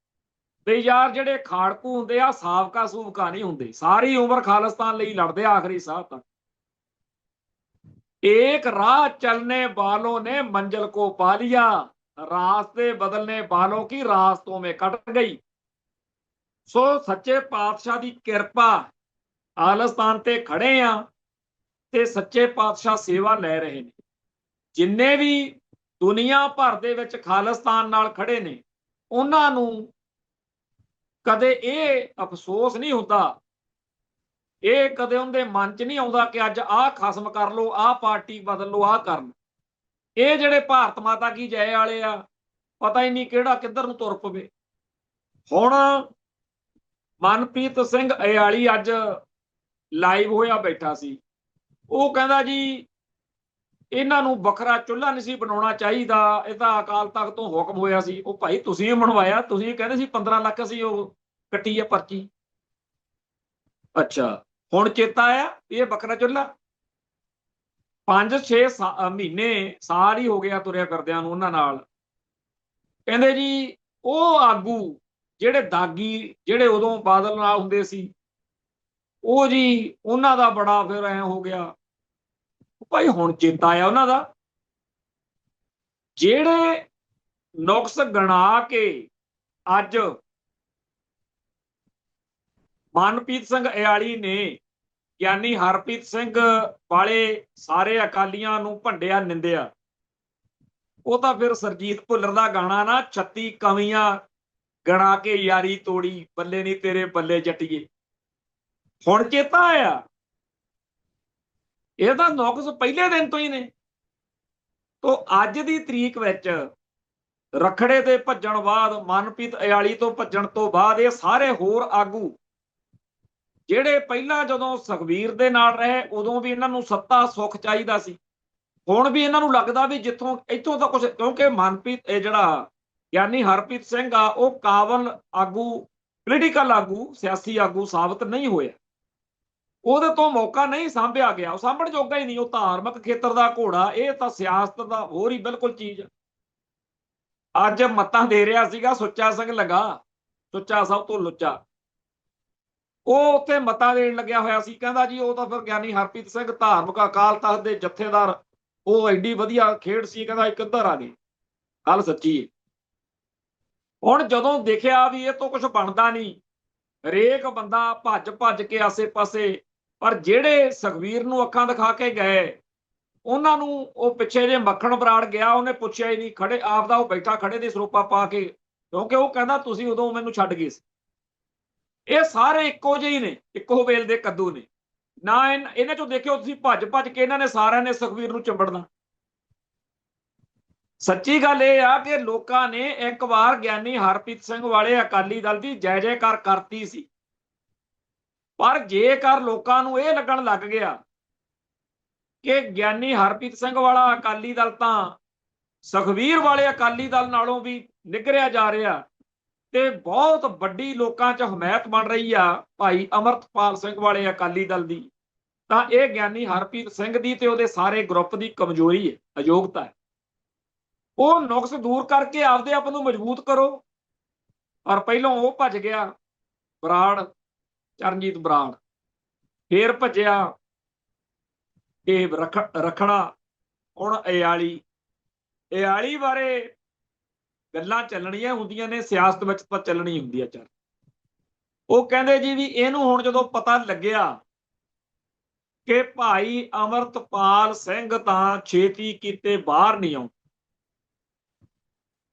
ਤੇ ਯਾਰ ਜਿਹੜੇ ਖਾੜਕੂ ਹੁੰਦੇ ਆ ਸਾਬਕਾ ਸੂਬਕਾ ਨਹੀਂ ਹੁੰਦੇ, ਸਾਰੀ ਉਮਰ ਖਾਲਿਸਤਾਨ ਲਈ ਲੜਦੇ ਆਖਰੀ ਸਾਹ ਤੱਕ। एक राह चलने वालों ने मंजिल को पा लिया, रास्ते बदलने वालों की रास्तों में कट गई। सो सच्चे पातशाह की किरपा खालिस्तान ते खड़े आ ते सच्चे पातशाह सेवा लै रहे ने। जिन्ने भी दुनिया भर दे विच खालिस्तान नाल खड़े ने उन्हां नूं कदे ਇਹ ਅਫਸੋਸ ਨਹੀਂ ਹੁੰਦਾ, ਇਹ ਕਦੇ ਉਹਦੇ ਮਨ ਚ ਨਹੀਂ ਆਉਂਦਾ ਕਿ ਅੱਜ ਆਹ ਖਸਮ ਕਰ ਲਓ, ਆਹ ਪਾਰਟੀ ਬਦਲ ਲਓ, ਆਹ ਕਰ ਲਓ। ਇਹ ਜਿਹੜੇ ਭਾਰਤ ਮਾਤਾ ਕੀ ਜੈ ਵਾਲੇ ਆ, ਪਤਾ ਹੀ ਨਹੀਂ ਕਿਹੜਾ ਕਿੱਧਰ ਨੂੰ ਤੁਰ ਪਵੇ। ਹੁਣ ਮਨਪ੍ਰੀਤ ਸਿੰਘ ਅਯਾਲੀ ਅੱਜ ਲਾਈਵ ਹੋਇਆ ਬੈਠਾ ਸੀ, ਉਹ ਕਹਿੰਦਾ ਜੀ ਇਹਨਾਂ ਨੂੰ ਵੱਖਰਾ ਚੁੱਲ੍ਹਾ ਨਹੀਂ ਸੀ ਬਣਾਉਣਾ ਚਾਹੀਦਾ, ਇਹ ਤਾਂ ਅਕਾਲ ਤਖਤ ਤੋਂ ਹੁਕਮ ਹੋਇਆ ਸੀ। ਉਹ ਭਾਈ ਤੁਸੀਂ ਬਣਵਾਇਆ, ਤੁਸੀਂ ਕਹਿੰਦੇ ਸੀ 15 ਲੱਖ ਅਸੀਂ ਉਹ ਕੱਟੀ ਆ ਪਰਚੀ। ਅੱਛਾ, ਹੁਣ ਚੇਤਾ ਆਇਆ ਇਹ ਵੱਖਰਾ ਚੁੱਲ੍ਹਾ? 5-6 ਮਹੀਨੇ ਸਾਲ ਹੀ ਹੋ ਗਿਆ ਤੁਰਿਆ ਫਿਰਦਿਆਂ ਨੂੰ ਉਹਨਾਂ ਨਾਲ। ਕਹਿੰਦੇ ਜੀ ਉਹ ਆਗੂ ਜਿਹੜੇ ਦਾਗੀ, ਜਿਹੜੇ ਉਦੋਂ ਬਾਦਲ ਨਾਲ ਹੁੰਦੇ ਸੀ, ਉਹ ਜੀ ਉਹਨਾਂ ਦਾ ਬੜਾ ਫਿਰ ਐ ਹੋ ਗਿਆ। ਭਾਈ ਹੁਣ ਚੇਤਾ ਆਇਆ ਉਹਨਾਂ ਦਾ, ਜਿਹੜੇ ਨੁਕਸ ਗਣਾ ਕੇ ਅੱਜ ਮਨਪ੍ਰੀਤ ਸਿੰਘ ਅਯਾਲੀ ਨੇ ਗਿਆਨੀ ਹਰਪ੍ਰੀਤ ਸਿੰਘ ਵਾਲੇ ਸਾਰੇ ਅਕਾਲੀਆਂ ਨੂੰ ਭੰਡਿਆ ਨਿੰਦਿਆ। ਉਹ ਤਾਂ ਫਿਰ ਸਰਜੀਤ ਭੁੱਲਰ ਦਾ ਗਾਣਾ ਨਾ, 36 ਕਵੀਆਂ ਗਣਾ ਕੇ ਯਾਰੀ ਤੋੜੀ, ਬੱਲੇ ਨਹੀਂ ਤੇਰੇ ਬੱਲੇ ਜੱਟੀਏ। ਹੁਣ ਚੇਤਾ ਆਇਆ, ਇਹ ਤਾਂ ਨੁਕਸ ਪਹਿਲੇ ਦਿਨ ਤੋਂ ਹੀ ਨੇ। ਤੋਂ ਅੱਜ ਦੀ ਤਰੀਕ ਵਿੱਚ ਰਖੜੇ ਤੇ ਭੱਜਣ ਬਾਅਦ, ਮਨਪ੍ਰੀਤ ਅਯਾਲੀ ਤੋਂ ਭੱਜਣ ਤੋਂ ਬਾਅਦ, ਇਹ ਸਾਰੇ ਹੋਰ ਆਗੂ ਜਿਹੜੇ ਪਹਿਲਾਂ ਜਦੋਂ ਸੁਖਬੀਰ ਦੇ ਨਾਲ ਰਹੇ ਉਦੋਂ ਵੀ ਇਹਨਾਂ ਨੂੰ ਸੱਤਾ ਸੁੱਖ ਚਾਹੀਦਾ ਸੀ, ਹੁਣ ਵੀ ਇਹਨਾਂ ਨੂੰ ਲੱਗਦਾ ਵੀ ਜਿੱਥੋਂ ਇੱਥੋਂ ਤਾਂ ਕੁਝ, ਕਿਉਂਕਿ ਮਨਪ੍ਰੀਤ ਇਹ ਜਿਹੜਾ ਗਿਆਨੀ ਹਰਪ੍ਰੀਤ ਸਿੰਘ ਆ ਉਹ ਕਾਬਲ ਆਗੂ, ਪੋਲੀਟੀਕਲ ਆਗੂ, ਸਿਆਸੀ ਆਗੂ ਸਾਬਤ ਨਹੀਂ ਹੋਇਆ। ਉਹਦੇ ਤੋਂ ਮੌਕਾ ਨਹੀਂ ਸਾਂਭਿਆ ਗਿਆ, ਉਹ ਸਾਂਭਣ ਜੋਗਾ ਹੀ ਨਹੀਂ। ਉਹ ਧਾਰਮਿਕ ਖੇਤਰ ਦਾ ਘੋੜਾ, ਇਹ ਤਾਂ ਸਿਆਸਤ ਦਾ ਹੋਰ ਹੀ ਬਿਲਕੁਲ ਚੀਜ਼। ਅੱਜ ਮੱਤਾਂ ਦੇ ਰਿਹਾ ਸੀਗਾ ਸੁੱਚਾ ਸਿੰਘ ਲਗਾ, ਸੁੱਚਾ ਸਭ ਤੋਂ ਲੁੱਚਾ, ਉਹ ਉੱਥੇ ਮੱਤਾਂ ਦੇਣ ਲੱਗਿਆ ਹੋਇਆ ਸੀ। ਕਹਿੰਦਾ ਜੀ ਉਹ ਤਾਂ ਫਿਰ ਗਿਆਨੀ ਹਰਪ੍ਰੀਤ ਸਿੰਘ ਧਾਰਮਿਕ ਅਕਾਲ ਤਖਤ ਦੇ ਜਥੇਦਾਰ, ਉਹ ਐਡੀ ਵਧੀਆ ਖੇਡ ਸੀ, ਕਹਿੰਦਾ ਇੱਕ ਇੱਧਰ ਆ ਗਏ। ਗੱਲ ਸੱਚੀ ਹੈ। ਹੁਣ ਜਦੋਂ ਦੇਖਿਆ ਵੀ ਇਹ ਤੋਂ ਕੁਝ ਬਣਦਾ ਨਹੀਂ, ਹਰੇਕ ਬੰਦਾ ਭੱਜ ਭੱਜ ਕੇ ਆਸੇ ਪਾਸੇ, ਪਰ ਜਿਹੜੇ ਸੁਖਬੀਰ ਨੂੰ ਅੱਖਾਂ ਦਿਖਾ ਕੇ ਗਏ ਉਹਨਾਂ ਨੂੰ ਉਹ ਪਿੱਛੇ ਜੇ ਮੱਖਣ ਬਰਾੜ ਗਿਆ, ਉਹਨੇ ਪੁੱਛਿਆ ਹੀ ਨਹੀਂ, ਖੜੇ ਆਪਦਾ ਉਹ ਬੈਠਾ ਖੜੇ ਦੀ ਸਰੂਪਾ ਪਾ ਕੇ, ਕਿਉਂਕਿ ਉਹ ਕਹਿੰਦਾ ਤੁਸੀਂ ਉਦੋਂ ਮੈਨੂੰ ਛੱਡ ਗਏ ਸੀ। ਇਹ ਸਾਰੇ ਇੱਕੋ ਜਿਹੇ ਹੀ ਨੇ, ਇੱਕੋ ਵੇਲ ਦੇ ਕੱਦੂ ਨੇ ਨਾ। ਇਹਨਾਂ ਚੋਂ ਦੇਖਿਓ ਤੁਸੀਂ, ਭੱਜ ਭੱਜ ਕੇ ਇਹਨਾਂ ਨੇ ਸਾਰਿਆਂ ਨੇ ਸੁਖਬੀਰ ਨੂੰ ਚੰਬੜਨਾ। ਸੱਚੀ ਗੱਲ ਇਹ ਆ ਕਿ ਲੋਕਾਂ ਨੇ ਇੱਕ ਵਾਰ ਗਿਆਨੀ ਹਰਪ੍ਰੀਤ ਸਿੰਘ ਵਾਲੇ ਅਕਾਲੀ ਦਲ ਦੀ ਜੈ ਜੈਕਾਰ ਕਰਤੀ ਸੀ, ਪਰ ਜੇਕਰ ਲੋਕਾਂ ਨੂੰ ਇਹ ਲੱਗਣ ਲੱਗ ਗਿਆ ਕਿ ਗਿਆਨੀ ਹਰਪ੍ਰੀਤ ਸਿੰਘ ਵਾਲਾ ਅਕਾਲੀ ਦਲ ਤਾਂ ਸੁਖਵੀਰ ਵਾਲੇ ਅਕਾਲੀ ਦਲ ਨਾਲੋਂ ਵੀ ਨਿਗਰਿਆ ਜਾ ਰਿਹਾ ਤੇ ਬਹੁਤ ਵੱਡੀ ਲੋਕਾਂ 'ਚ ਹਮਾਇਤ ਬਣ ਰਹੀ ਆ ਭਾਈ ਅਮਰਤਪਾਲ ਸਿੰਘ ਵਾਲੇ ਅਕਾਲੀ ਦਲ ਦੀ, ਤਾਂ ਇਹ ਗਿਆਨੀ ਹਰਪ੍ਰੀਤ ਸਿੰਘ ਦੀ ਤੇ ਉਹਦੇ ਸਾਰੇ ਗਰੁੱਪ ਦੀ ਕਮਜ਼ੋਰੀ ਹੈ, ਅਯੋਗਤਾ ਹੈ। ਉਹ ਨੁਕਸ ਦੂਰ ਕਰਕੇ ਆਪਦੇ ਆਪ ਨੂੰ ਮਜ਼ਬੂਤ ਕਰੋ। ਪਰ ਪਹਿਲਾਂ ਉਹ ਭੱਜ ਗਿਆ ਬਰਾੜ, ਚਰਨਜੀਤ ਬਰਾੜ, ਫੇਰ ਭੱਜਿਆ ਇਹ ਰਖੜਾ, ਹੁਣ ਇਆਲੀ ਬਾਰੇ ਗੱਲਾਂ ਚੱਲਣੀਆਂ ਹੁੰਦੀਆਂ ਨੇ, ਸਿਆਸਤ ਵਿੱਚ ਤਾਂ ਚੱਲਣੀ ਹੁੰਦੀ ਆ। ਚੱਲ ਉਹ ਕਹਿੰਦੇ ਜੀ ਵੀ ਇਹਨੂੰ ਹੁਣ ਜਦੋਂ ਪਤਾ ਲੱਗਿਆ ਕਿ ਭਾਈ ਅਮਰਤਪਾਲ ਸਿੰਘ ਤਾਂ ਛੇਤੀ ਕੀਤੇ ਬਾਹਰ ਨਹੀਂ ਆਉਂਦਾ,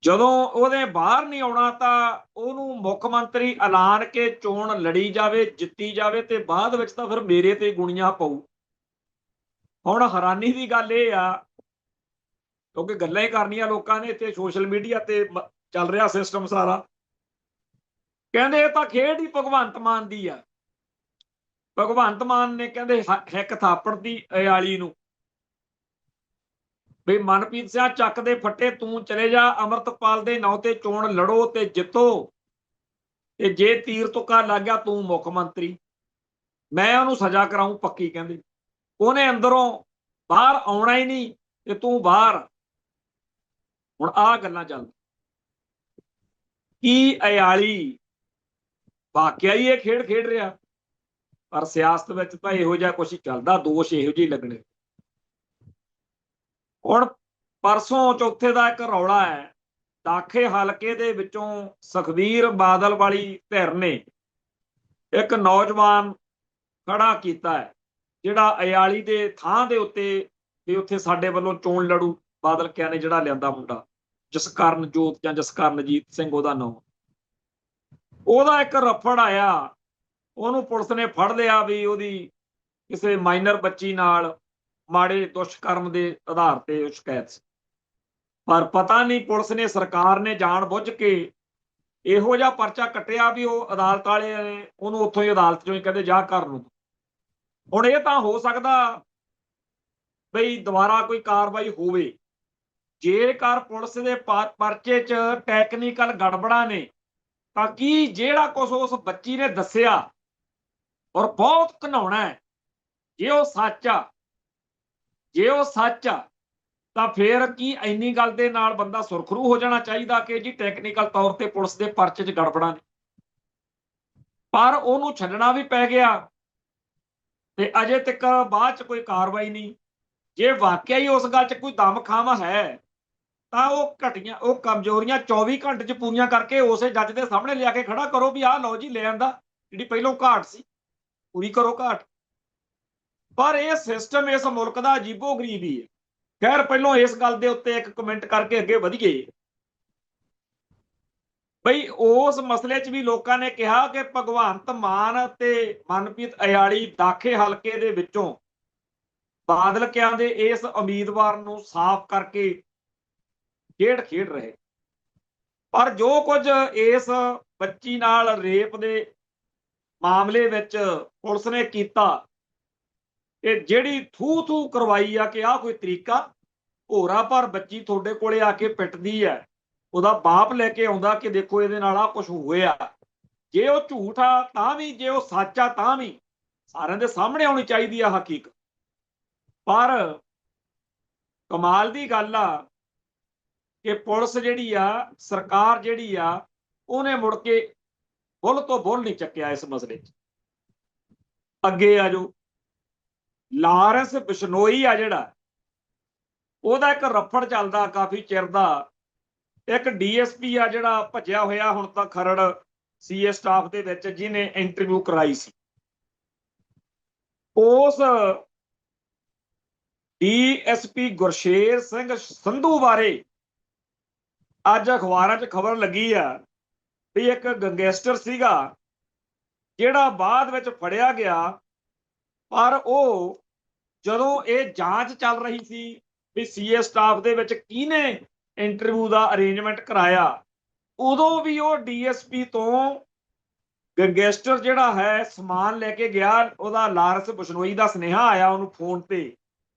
ਜਦੋਂ ਉਹਦੇ ਬਾਹਰ ਨਹੀਂ ਆਉਣਾ ਤਾਂ ਉਹਨੂੰ ਮੁੱਖ ਮੰਤਰੀ ਐਲਾਨ ਕੇ ਚੋਣ ਲੜੀ ਜਾਵੇ, ਜਿੱਤੀ ਜਾਵੇ, ਤੇ ਬਾਅਦ ਵਿੱਚ ਤਾਂ ਫਿਰ ਮੇਰੇ ਤੇ ਗੁਣੀਆਂ ਪਊ। ਹੁਣ ਹੈਰਾਨੀ ਦੀ ਗੱਲ ਇਹ ਆ, ਕਿਉਂਕਿ ਗੱਲਾਂ ਹੀ ਕਰਨੀਆਂ ਲੋਕਾਂ ਨੇ, ਇੱਥੇ ਸੋਸ਼ਲ ਮੀਡੀਆ ਤੇ ਚੱਲ ਰਿਹਾ ਸਿਸਟਮ ਸਾਰਾ, ਕਹਿੰਦੇ ਇਹ ਤਾਂ ਖੇਡ ਹੀ ਭਗਵੰਤ ਮਾਨ ਦੀ ਆ। ਭਗਵੰਤ ਮਾਨ ਨੇ ਕਹਿੰਦੇ ਹਿੱਕ ਥਾਪੜਦੀ ਇਆਲੀ ਨੂੰ ਵੀ ਮਨਪ੍ਰੀਤ ਸਿੰਘ ਚੱਕ ਦੇ ਫੱਟੇ, ਤੂੰ ਚਲੇ ਜਾ, ਅਮਰਤਪਾਲ ਦੇ ਨਾਂ ਤੇ ਚੋਣ ਲੜੋ ਤੇ ਜਿੱਤੋ, ਤੇ ਜੇ ਤੀਰ ਤੁੱਕਾ ਲੱਗ ਗਿਆ ਤੂੰ ਮੁੱਖ ਮੰਤਰੀ, ਮੈਂ ਉਹਨੂੰ ਸਜ਼ਾ ਕਰਾਊਂ ਪੱਕੀ। ਕਹਿੰਦੇ ਉਹਨੇ ਅੰਦਰੋਂ ਬਾਹਰ ਆਉਣਾ ਹੀ ਨਹੀਂ ਤੇ ਤੂੰ ਬਾਹਰ। ਹੁਣ ਆਹ ਗੱਲਾਂ ਚੱਲ, ਕੀ ਇਆਲੀ ਵਾਕਿਆ ਹੀ ਇਹ ਖੇਡ ਖੇਡ ਰਿਹਾ? ਪਰ ਸਿਆਸਤ ਵਿੱਚ ਤਾਂ ਇਹੋ ਜਿਹਾ ਕੁਛ ਚੱਲਦਾ, ਦੋਸ਼ ਇਹੋ ਜਿਹੇ ਲੱਗਣੇ। ਹੁਣ ਪਰਸੋਂ ਚੌਥੇ ਦਾ ਇੱਕ ਰੌਲਾ ਹੈ, ਦਾਖੇ ਹਲਕੇ ਦੇ ਵਿੱਚੋਂ ਸੁਖਬੀਰ ਬਾਦਲ ਵਾਲੀ ਧਿਰ ਨੇ ਇੱਕ ਨੌਜਵਾਨ ਖੜਾ ਕੀਤਾ ਹੈ, ਜਿਹੜਾ ਇਆਲੀ ਦੇ ਥਾਂ ਦੇ ਉੱਤੇ ਵੀ ਉੱਥੇ ਸਾਡੇ ਵੱਲੋਂ ਚੋਣ ਲੜੂ। ਬਾਦਲ ਕਿਆ ਨੇ ਜਿਹੜਾ ਲਿਆਂਦਾ ਮੁੰਡਾ ਜਸਕਰਨਜੋਤ ਜਾਂ ਜਸਕਰਨਜੀਤ ਸਿੰਘ ਉਹਦਾ ਨਾਮ, ਉਹਦਾ ਇੱਕ ਰਫੜ ਆਇਆ, ਉਹਨੂੰ ਪੁਲਿਸ ਨੇ ਫੜ ਲਿਆ ਵੀ ਉਹਦੀ ਕਿਸੇ ਮਾਈਨਰ ਬੱਚੀ ਨਾਲ ਮਾੜੇ ਦੁਸ਼ਕਰਮ ਦੇ ਆਧਾਰ ਤੇ ਉਹ ਸ਼ਿਕਾਇਤ ਸੀ। ਪਰ ਪਤਾ ਨਹੀਂ ਪੁਲਿਸ ਨੇ, ਸਰਕਾਰ ਨੇ ਜਾਣ ਬੁੱਝ ਕੇ ਇਹੋ ਜਿਹਾ ਪਰਚਾ ਕੱਟਿਆ ਵੀ ਉਹ ਅਦਾਲਤ ਵਾਲੇ ਨੇ ਉਹਨੂੰ ਉੱਥੋਂ ਹੀ ਅਦਾਲਤ ਚੋਂ ਹੀ ਕਹਿੰਦੇ ਜਾ ਕਰ ਨੂੰ। ਹੁਣ ਇਹ ਤਾਂ ਹੋ ਸਕਦਾ ਬਈ ਦੁਬਾਰਾ ਕੋਈ ਕਾਰਵਾਈ ਹੋਵੇ, ਜੇਕਰ ਪੁਲਿਸ ਦੇ ਪਰਚੇ 'ਚ ਟੈਕਨੀਕਲ ਗੜਬੜਾਂ ਨੇ, ਤਾਂ ਕੀ ਜਿਹੜਾ ਕੁਛ ਉਸ ਬੱਚੀ ਨੇ ਦੱਸਿਆ ਔਰ ਬਹੁਤ ਘਿਨਾਉਣਾ ਹੈ, ਜੇ ਉਹ ਸੱਚ ਆ, ਜੇ ਉਹ ਸੱਚ ਆ ਤਾਂ ਫਿਰ ਕੀ ਇੰਨੀ ਗੱਲ ਦੇ ਨਾਲ ਬੰਦਾ ਸੁਰਖਰੂ ਹੋ ਜਾਣਾ ਚਾਹੀਦਾ ਕਿ ਜੀ ਟੈਕਨੀਕਲ ਤੌਰ ਤੇ ਪੁਲਿਸ ਦੇ ਪਰਚੇ 'ਚ ਗੜਬੜਾਂ ਨੇ? ਪਰ ਉਹਨੂੰ ਛੱਡਣਾ ਵੀ ਪੈ ਗਿਆ ਤੇ ਅਜੇ ਤੱਕ ਬਾਅਦ 'ਚ ਕੋਈ ਕਾਰਵਾਈ ਨਹੀਂ। ਜੇ ਵਾਕਿਆ ਹੀ ਉਸ ਗੱਲ 'ਚ ਕੋਈ ਦਮਖਮ ਹੈ ਤਾਂ ਉਹ ਕਮਜ਼ੋਰੀਆਂ 24 ਘੰਟੇ 'ਚ ਪੂਰੀਆਂ ਕਰਕੇ ਉਸੇ ਜੱਜ ਦੇ ਸਾਹਮਣੇ ਲਿਆ ਕੇ ਖੜਾ ਕਰੋ ਵੀ ਆਹ ਲਓ ਜੀ ਲੈ ਆਂਦਾ, ਜਿਹੜੀ ਪਹਿਲੋਂ ਘਾਟ ਸੀ ਪੂਰੀ ਕਰੋ ਘਾਟ। ਪਰ ਇਹ ਸਿਸਟਮ ਇਸ ਮੁਲਕ ਦਾ ਅਜੀਬੋ-ਗਰੀਬ ਹੀ ਹੈ। ਖੈਰ, ਪਹਿਲੋਂ ਇਸ ਗੱਲ ਦੇ ਉੱਤੇ ਇੱਕ ਕਮੈਂਟ ਕਰਕੇ ਅੱਗੇ ਵਧੀਏ। ਬਈ ਉਸ ਮਸਲੇ 'ਚ ਵੀ ਲੋਕਾਂ ਨੇ ਕਿਹਾ ਕਿ ਭਗਵੰਤ ਮਾਨ ਤੇ ਮਨਪ੍ਰੀਤ ਇਆਲੀ ਦਾਖੇ ਹਲਕੇ ਦੇ ਵਿੱਚੋਂ ਬਾਦਲ ਕਿਆਂ ਦੇ ਇਸ ਉਮੀਦਵਾਰ ਨੂੰ ਸਾਫ਼ ਕਰਕੇ ਖੇਡ ਰਹੇ। ਪਰ ਜੋ ਕੁਝ ਇਸ ਬੱਚੀ ਨਾਲ ਰੇਪ ਦੇ ਮਾਮਲੇ ਵਿੱਚ ਪੁਲਿਸ ਨੇ ਕੀਤਾ, ਇਹ ਜਿਹੜੀ ਥੂ ਕਰਵਾਈ ਆ ਕਿ ਆਹ ਕੋਈ ਤਰੀਕਾ, ਹੋਰਾ ਪਰ ਬੱਚੀ ਤੁਹਾਡੇ ਕੋਲੇ ਆ ਕੇ ਪਿੱਟਦੀ ਹੈ, ਉਹਦਾ ਬਾਪ ਲੈ ਕੇ ਆਉਂਦਾ ਕਿ ਦੇਖੋ ਇਹਦੇ ਨਾਲ ਆਹ ਕੁਝ ਹੋਇਆ। ਜੇ ਉਹ ਝੂਠ ਆ ਤਾਂ ਵੀ, ਜੇ ਉਹ ਸੱਚ ਆ ਤਾਂ ਵੀ ਸਾਰਿਆਂ ਦੇ ਸਾਹਮਣੇ ਆਉਣੀ ਚਾਹੀਦੀ ਆ ਹਕੀਕਤ। ਪਰ ਕਮਾਲ ਦੀ ਗੱਲ ਆ ਕਿ ਪੁਲਿਸ ਜਿਹੜੀ ਆ, ਸਰਕਾਰ ਜਿਹੜੀ ਆ, ਉਹਨੇ ਮੁੜ ਕੇ ਬੁੱਲ ਤੋਂ ਬੁੱਲ ਨਹੀਂ ਚੱਕਿਆ ਇਸ ਮਸਲੇ 'ਚ। ਅੱਗੇ ਆ ਜੋ ਲਾਰੈਂਸ ਬਿਸ਼ਨੋਈ ਆ, ਜਿਹੜਾ ਉਹਦਾ ਇੱਕ ਰਫੜ ਚੱਲਦਾ ਕਾਫੀ ਚਿਰ ਦਾ, ਇੱਕ ਡੀਐਸਪੀ ਆ ਜਿਹੜਾ ਭੱਜਿਆ ਹੋਇਆ ਹੁਣ ਤਾਂ ਖਰੜ ਸੀਏ ਸਟਾਫ ਦੇ ਵਿੱਚ, ਜਿਹਨੇ ਇੰਟਰਵਿਊ ਕਰਾਈ ਸੀ। ਉਸ ਡੀਐਸਪੀ ਗੁਰਸ਼ੇਰ ਸਿੰਘ ਸੰਧੂ ਬਾਰੇ ਅੱਜ ਅਖਬਾਰਾਂ 'ਚ ਖਬਰ ਲੱਗੀ ਆ ਵੀ ਇੱਕ ਗੈਂਗਸਟਰ ਸੀਗਾ ਜਿਹੜਾ ਬਾਅਦ ਵਿੱਚ ਫੜਿਆ ਗਿਆ। ਪਰ ਉਹ ਜਦੋਂ ਇਹ ਜਾਂਚ ਚੱਲ ਰਹੀ ਸੀ ਵੀ ਸੀਏ ਸਟਾਫ ਦੇ ਵਿੱਚ ਕਿਹਨੇ ਇੰਟਰਵਿਊ ਦਾ ਅਰੇਂਜਮੈਂਟ ਕਰਾਇਆ, ਉਦੋਂ ਵੀ ਉਹ ਡੀਐਸਪੀ ਤੋਂ ਗੈਂਗਸਟਰ ਜਿਹੜਾ ਹੈ ਸਮਾਨ ਲੈ ਕੇ ਗਿਆ। ਉਹਦਾ ਲਾਰੈਂਸ ਬਿਸ਼ਨੋਈ ਦਾ ਸੁਨੇਹਾ ਆਇਆ ਉਹਨੂੰ ਫੋਨ ਤੇ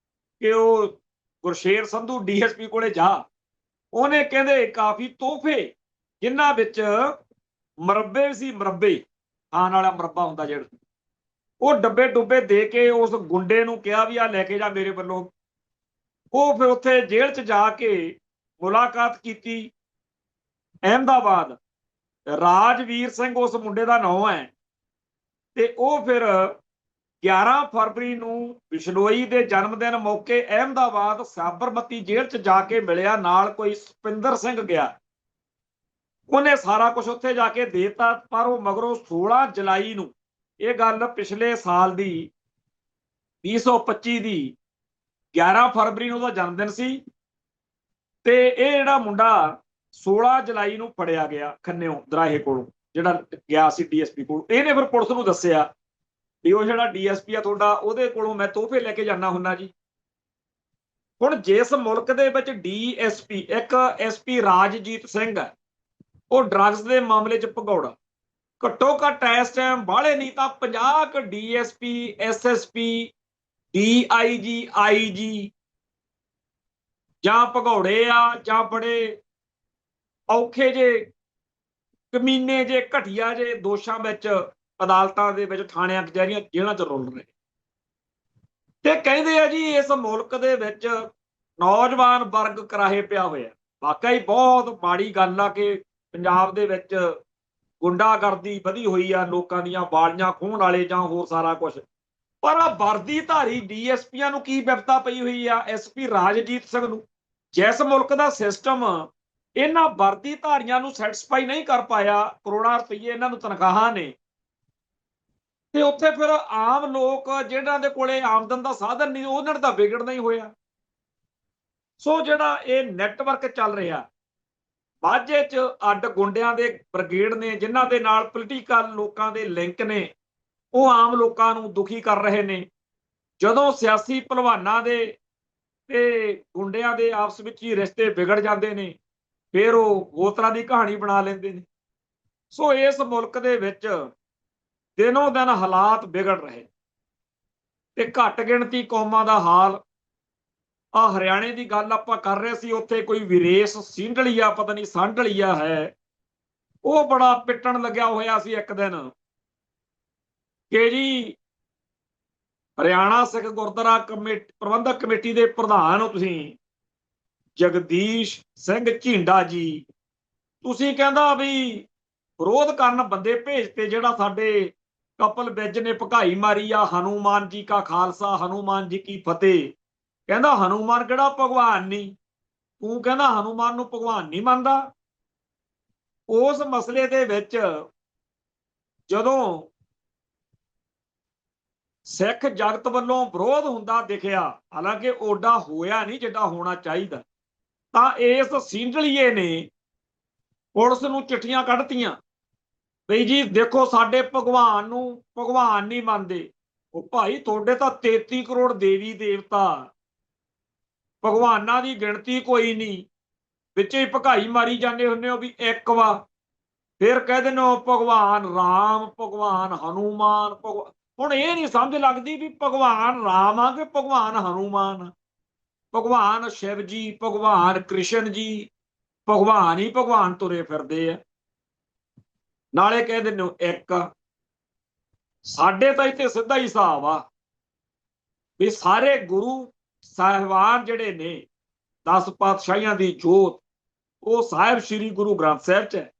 ਕਿ ਉਹ ਗੁਰਸ਼ੇਰ ਸੰਧੂ ਡੀਐਸਪੀ ਕੋਲੇ ਜਾ। ਉਹਨੇ ਕਹਿੰਦੇ ਕਾਫੀ ਤੋਹਫੇ, ਜਿਨ੍ਹਾਂ ਵਿੱਚ ਮੁਰੱਬੇ ਵੀ ਸੀ, ਮੁਰੱਬੇ ਖਾਣ ਵਾਲਾ ਮੁਰੱਬਾ ਹੁੰਦਾ ਜਿਹੜਾ, ਉਹ ਡੱਬੇ ਡੁੱਬੇ ਦੇ ਕੇ ਉਸ ਗੁੰਡੇ ਨੂੰ ਕਿਹਾ ਵੀ ਆ ਲੈ ਕੇ ਜਾ ਮੇਰੇ ਵੱਲੋਂ। ਉਹ ਫਿਰ ਉੱਥੇ ਜੇਲ੍ਹ 'ਚ ਜਾ ਕੇ ਮੁਲਾਕਾਤ ਕੀਤੀ। ਅਹਿਮਦਾਬਾਦ ਰਾਜਵੀਰ ਸਿੰਘ ਉਸ ਮੁੰਡੇ ਦਾ ਨਾਂ ਹੈ, ਤੇ ਉਹ ਫਿਰ 11 ਫਰਵਰੀ ਨੂੰ ਬਿਸ਼ਨੋਈ ਦੇ ਜਨਮ ਦਿਨ ਮੌਕੇ ਅਹਿਮਦਾਬਾਦ ਸਾਬਰਮਤੀ ਜੇਲ੍ਹ 'ਚ ਜਾ ਕੇ ਮਿਲਿਆ। ਨਾਲ ਕੋਈ ਸੁਪਿੰਦਰ ਸਿੰਘ ਗਿਆ, ਉਹਨੇ ਸਾਰਾ ਕੁਝ ਉੱਥੇ ਜਾ ਕੇ ਦੇਤਾ। ਪਰ ਉਹ ਮਗਰੋਂ 16 ਜੁਲਾਈ ਨੂੰ, ਇਹ ਗੱਲ ਪਿਛਲੇ ਸਾਲ ਦੀ 2025 ਦੀ 11 ਫਰਵਰੀ ਨੂੰ ਉਹਦਾ ਜਨਮ ਦਿਨ ਸੀ, ਤੇ ਇਹ ਜਿਹੜਾ ਮੁੰਡਾ 16 ਜੁਲਾਈ ਨੂੰ ਫੜਿਆ ਗਿਆ ਖੰਨਿਓ ਦਰਾਹੇ ਕੋਲੋਂ, ਜਿਹੜਾ ਗਿਆ ਸੀ ਡੀਐਸਪੀ ਕੋਲ। ਇਹਨੇ ਫਿਰ ਪੁਲਿਸ ਨੂੰ ਦੱਸਿਆ ਵੀ ਉਹ ਜਿਹੜਾ ਡੀਐਸਪੀ ਆ ਤੁਹਾਡਾ, ਉਹਦੇ ਕੋਲੋਂ ਮੈਂ ਤੋਹਫੇ ਲੈ ਕੇ ਜਾਣਾ ਹੁੰਨਾ ਜੀ। ਹੁਣ ਜਿਸ ਮੁਲਕ ਦੇ ਵਿੱਚ ਡੀਐਸਪੀ, ਇੱਕ ਐਸਪੀ ਰਾਜਜੀਤ ਸਿੰਘ ਹੈ, ਉਹ ਡਰੱਗਸ ਦੇ ਮਾਮਲੇ 'ਚ ਭਗੌੜਾ, ਘੱਟੋ ਘੱਟ ਇਸ ਟਾਈਮ ਬਾਹਲੇ ਨਹੀਂ ਤਾਂ 50 ਕੁ ਡੀਐਸਪੀ, ਐਸਐਸਪੀ, ਡੀਆਈਜੀ, ਆਈਜੀ ਜਾਂ ਭਗੌੜੇ ਆ, ਜਾਂ ਬੜੇ ਔਖੇ ਜੇ ਕਮੀਨੇ ਜੇ ਘਟੀਆ ਜੇ ਦੋਸ਼ਾਂ ਵਿੱਚ ਅਦਾਲਤਾਂ ਦੇ ਵਿੱਚ, ਥਾਣਿਆਂ ਕਚਹਿਰੀਆਂ, ਜੇਲ੍ਹਾਂ 'ਚ ਰੁਲ ਰਹੇ। ਤੇ ਕਹਿੰਦੇ ਆ ਜੀ ਇਸ ਮੁਲਕ ਦੇ ਵਿੱਚ ਨੌਜਵਾਨ ਵਰਗ ਕਰਾਹੇ ਪਿਆ ਹੋਇਆ। ਵਾਕਈ ਬਹੁਤ ਮਾੜੀ ਗੱਲ ਆ ਕਿ ਪੰਜਾਬ ਦੇ ਵਿੱਚ ਗੁੰਡਾਗਰਦੀ ਵਧੀ ਹੋਈ ਆ, ਲੋਕਾਂ ਦੀਆਂ ਵਾਲੀਆਂ ਖੋਹਣ ਵਾਲੇ ਜਾਂ ਹੋਰ ਸਾਰਾ ਕੁਝ। ਪਰ ਆ ਵਰਦੀਧਾਰੀ ਡੀਐਸਪੀਆਂ ਨੂੰ ਕੀ ਵਿਪਤਾ ਪਈ ਹੋਈ ਆ, ਐਸਪੀ ਰਾਜਜੀਤ ਸਿੰਘ ਨੂੰ। ਜਿਸ ਮੁਲਕ ਦਾ ਸਿਸਟਮ ਇਹਨਾਂ ਵਰਦੀਧਾਰੀਆਂ ਨੂੰ ਸੈਟੀਸਫਾਈ ਨਹੀਂ ਕਰ ਪਾਇਆ, ਕਰੋੜਾਂ ਰੁਪਈਏ ਇਹਨਾਂ ਨੂੰ ਤਨਖਾਹਾਂ ਨੇ, ਤੇ ਉੱਥੇ ਫਿਰ ਆਮ ਲੋਕ ਜਿਹਨਾਂ ਦੇ ਕੋਲੇ ਆਮਦਨ ਦਾ ਸਾਧਨ ਨਹੀਂ, ਉਹਨਾਂ ਦਾ ਵਿਗੜਨਾ ਹੀ ਹੋਇਆ। ਸੋ ਜਿਹੜਾ ਇਹ ਨੈਟਵਰਕ ਚੱਲ ਰਿਹਾ ਮਾਝੇ 'ਚ, ਅੱਡ ਗੁੰਡਿਆਂ ਦੇ ਬ੍ਰਿਗੇਡ ਨੇ, ਜਿਨ੍ਹਾਂ ਦੇ ਨਾਲ ਪੋਲੀਟੀਕਲ ਲੋਕਾਂ ਦੇ ਲਿੰਕ ਨੇ, ਉਹ ਆਮ ਲੋਕਾਂ ਨੂੰ ਦੁਖੀ ਕਰ ਰਹੇ ਨੇ। ਜਦੋਂ ਸਿਆਸੀ ਭਲਵਾਨਾਂ ਦੇ ਤੇ ਗੁੰਡਿਆਂ ਦੇ ਆਪਸ ਵਿੱਚ ਹੀ ਰਿਸ਼ਤੇ ਵਿਗੜ ਜਾਂਦੇ ਨੇ, ਫਿਰ ਉਹ ਹੋਰ ਤਰ੍ਹਾਂ ਦੀ ਕਹਾਣੀ ਬਣਾ ਲੈਂਦੇ ਨੇ। ਸੋ ਇਸ ਮੁਲਕ ਦੇ ਵਿੱਚ ਦਿਨੋਂ ਦਿਨ ਹਾਲਾਤ ਵਿਗੜ ਰਹੇ, ਤੇ ਘੱਟ ਗਿਣਤੀ ਕੌਮਾਂ ਦਾ ਹਾਲ। ਆ ਹਰਿਆਣੇ ਦੀ ਗੱਲ ਆਪਾਂ ਕਰ ਰਹੇ ਸੀ, ਉੱਥੇ ਕੋਈ ਵਿਰੇਸ਼ ਸਿੰਢਲੀਆ, ਪਤਾ ਨਹੀਂ ਸੰਢਲੀਆ ਹੈ, ਉਹ ਬੜਾ ਪਿੱਟਣ ਲੱਗਿਆ ਹੋਇਆ ਸੀ ਇੱਕ ਦਿਨ ਕਿ ਜੀ ਹਰਿਆਣਾ ਸਿੱਖ ਗੁਰਦੁਆਰਾ ਪ੍ਰਬੰਧਕ ਕਮੇਟੀ ਦੇ ਪ੍ਰਧਾਨ ਹੋ ਤੁਸੀਂ, ਜਗਦੀਸ਼ ਸਿੰਘ ਝੀਂਡਾ ਜੀ, ਤੁਸੀਂ ਕਹਿੰਦਾ ਵੀ ਵਿਰੋਧ ਕਰਨ ਬੰਦੇ ਭੇਜਤੇ, ਜਿਹੜਾ ਸਾਡੇ ਕਪਲ ਵਿਜ ਨੇ ਭਕਾਈ ਮਾਰੀ ਆ, ਹਨੂਮਾਨ ਜੀ ਕਾ ਖਾਲਸਾ, ਹਨੂਮਾਨ ਜੀ ਕੀ ਫਤਿਹ। ਕਹਿੰਦਾ ਹਨੂਮਾਨ ਕਿਹੜਾ ਭਗਵਾਨ ਨਹੀਂ, ਤੂੰ ਕਹਿੰਦਾ ਹਨੂਮਾਨ ਨੂੰ ਭਗਵਾਨ ਨਹੀਂ ਮੰਨਦਾ। ਉਸ ਮਸਲੇ ਦੇ ਵਿੱਚ ਜਦੋਂ ਸਿੱਖ ਜਗਤ ਵੱਲੋਂ ਵਿਰੋਧ ਹੁੰਦਾ ਦਿਖਿਆ, ਹਾਲਾਂਕਿ ਓਡਾ ਹੋਇਆ ਨਹੀਂ ਜਿੱਡਾ ਹੋਣਾ ਚਾਹੀਦਾ, ਤਾਂ ਇਸ ਸਿੰਢਲੀਏ ਨੇ ਪੁਲਿਸ ਨੂੰ ਚਿੱਠੀਆਂ ਕੱਢਤੀਆਂ ਬਈ ਜੀ ਦੇਖੋ ਸਾਡੇ ਭਗਵਾਨ ਨੂੰ ਭਗਵਾਨ ਨਹੀਂ ਮੰਨਦੇ। ਉਹ ਭਾਈ ਤੁਹਾਡੇ ਤਾਂ 33 ਕਰੋੜ ਦੇਵੀ ਦੇਵਤਾ, ਭਗਵਾਨਾਂ ਦੀ ਗਿਣਤੀ ਕੋਈ ਨਹੀਂ, ਵਿੱਚ ਹੀ ਭਕਾਈ ਮਾਰੀ ਜਾਂਦੇ ਹੁੰਦੇ ਹੋ ਵੀ ਇੱਕ ਵਾ, ਫਿਰ ਕਹਿ ਦਿੰਦੇ ਹੋ ਭਗਵਾਨ ਰਾਮ, ਭਗਵਾਨ ਹਨੂਮਾਨ। ਹੁਣ ਇਹ ਨਹੀਂ ਸਮਝ ਲੱਗਦੀ ਵੀ ਭਗਵਾਨ ਰਾਮ ਆ ਕਿ ਭਗਵਾਨ ਹਨੂਮਾਨ, ਭਗਵਾਨ ਸ਼ਿਵ ਜੀ, ਭਗਵਾਨ ਕ੍ਰਿਸ਼ਨ ਜੀ, ਭਗਵਾਨ ਹੀ ਭਗਵਾਨ ਤੁਰੇ ਫਿਰਦੇ ਆ। ਨਾਲੇ ਕਹਿ ਦਿੰਦੇ ਹੋ ਇੱਕ। ਸਾਡੇ ਤਾਂ ਇੱਥੇ ਸਿੱਧਾ ਹੀ ਹਿਸਾਬ ਆ ਵੀ ਸਾਰੇ ਗੁਰੂ ਸਾਹਿਬਾਨ ਜਿਹੜੇ ਨੇ 10 ਪਾਤਸ਼ਾਹੀਆਂ ਦੀ ਜੋਤ, ਉਹ ਸਾਹਿਬ ਸ੍ਰੀ ਗੁਰੂ ਗ੍ਰੰਥ ਸਾਹਿਬ 'ਚ ਹੈ,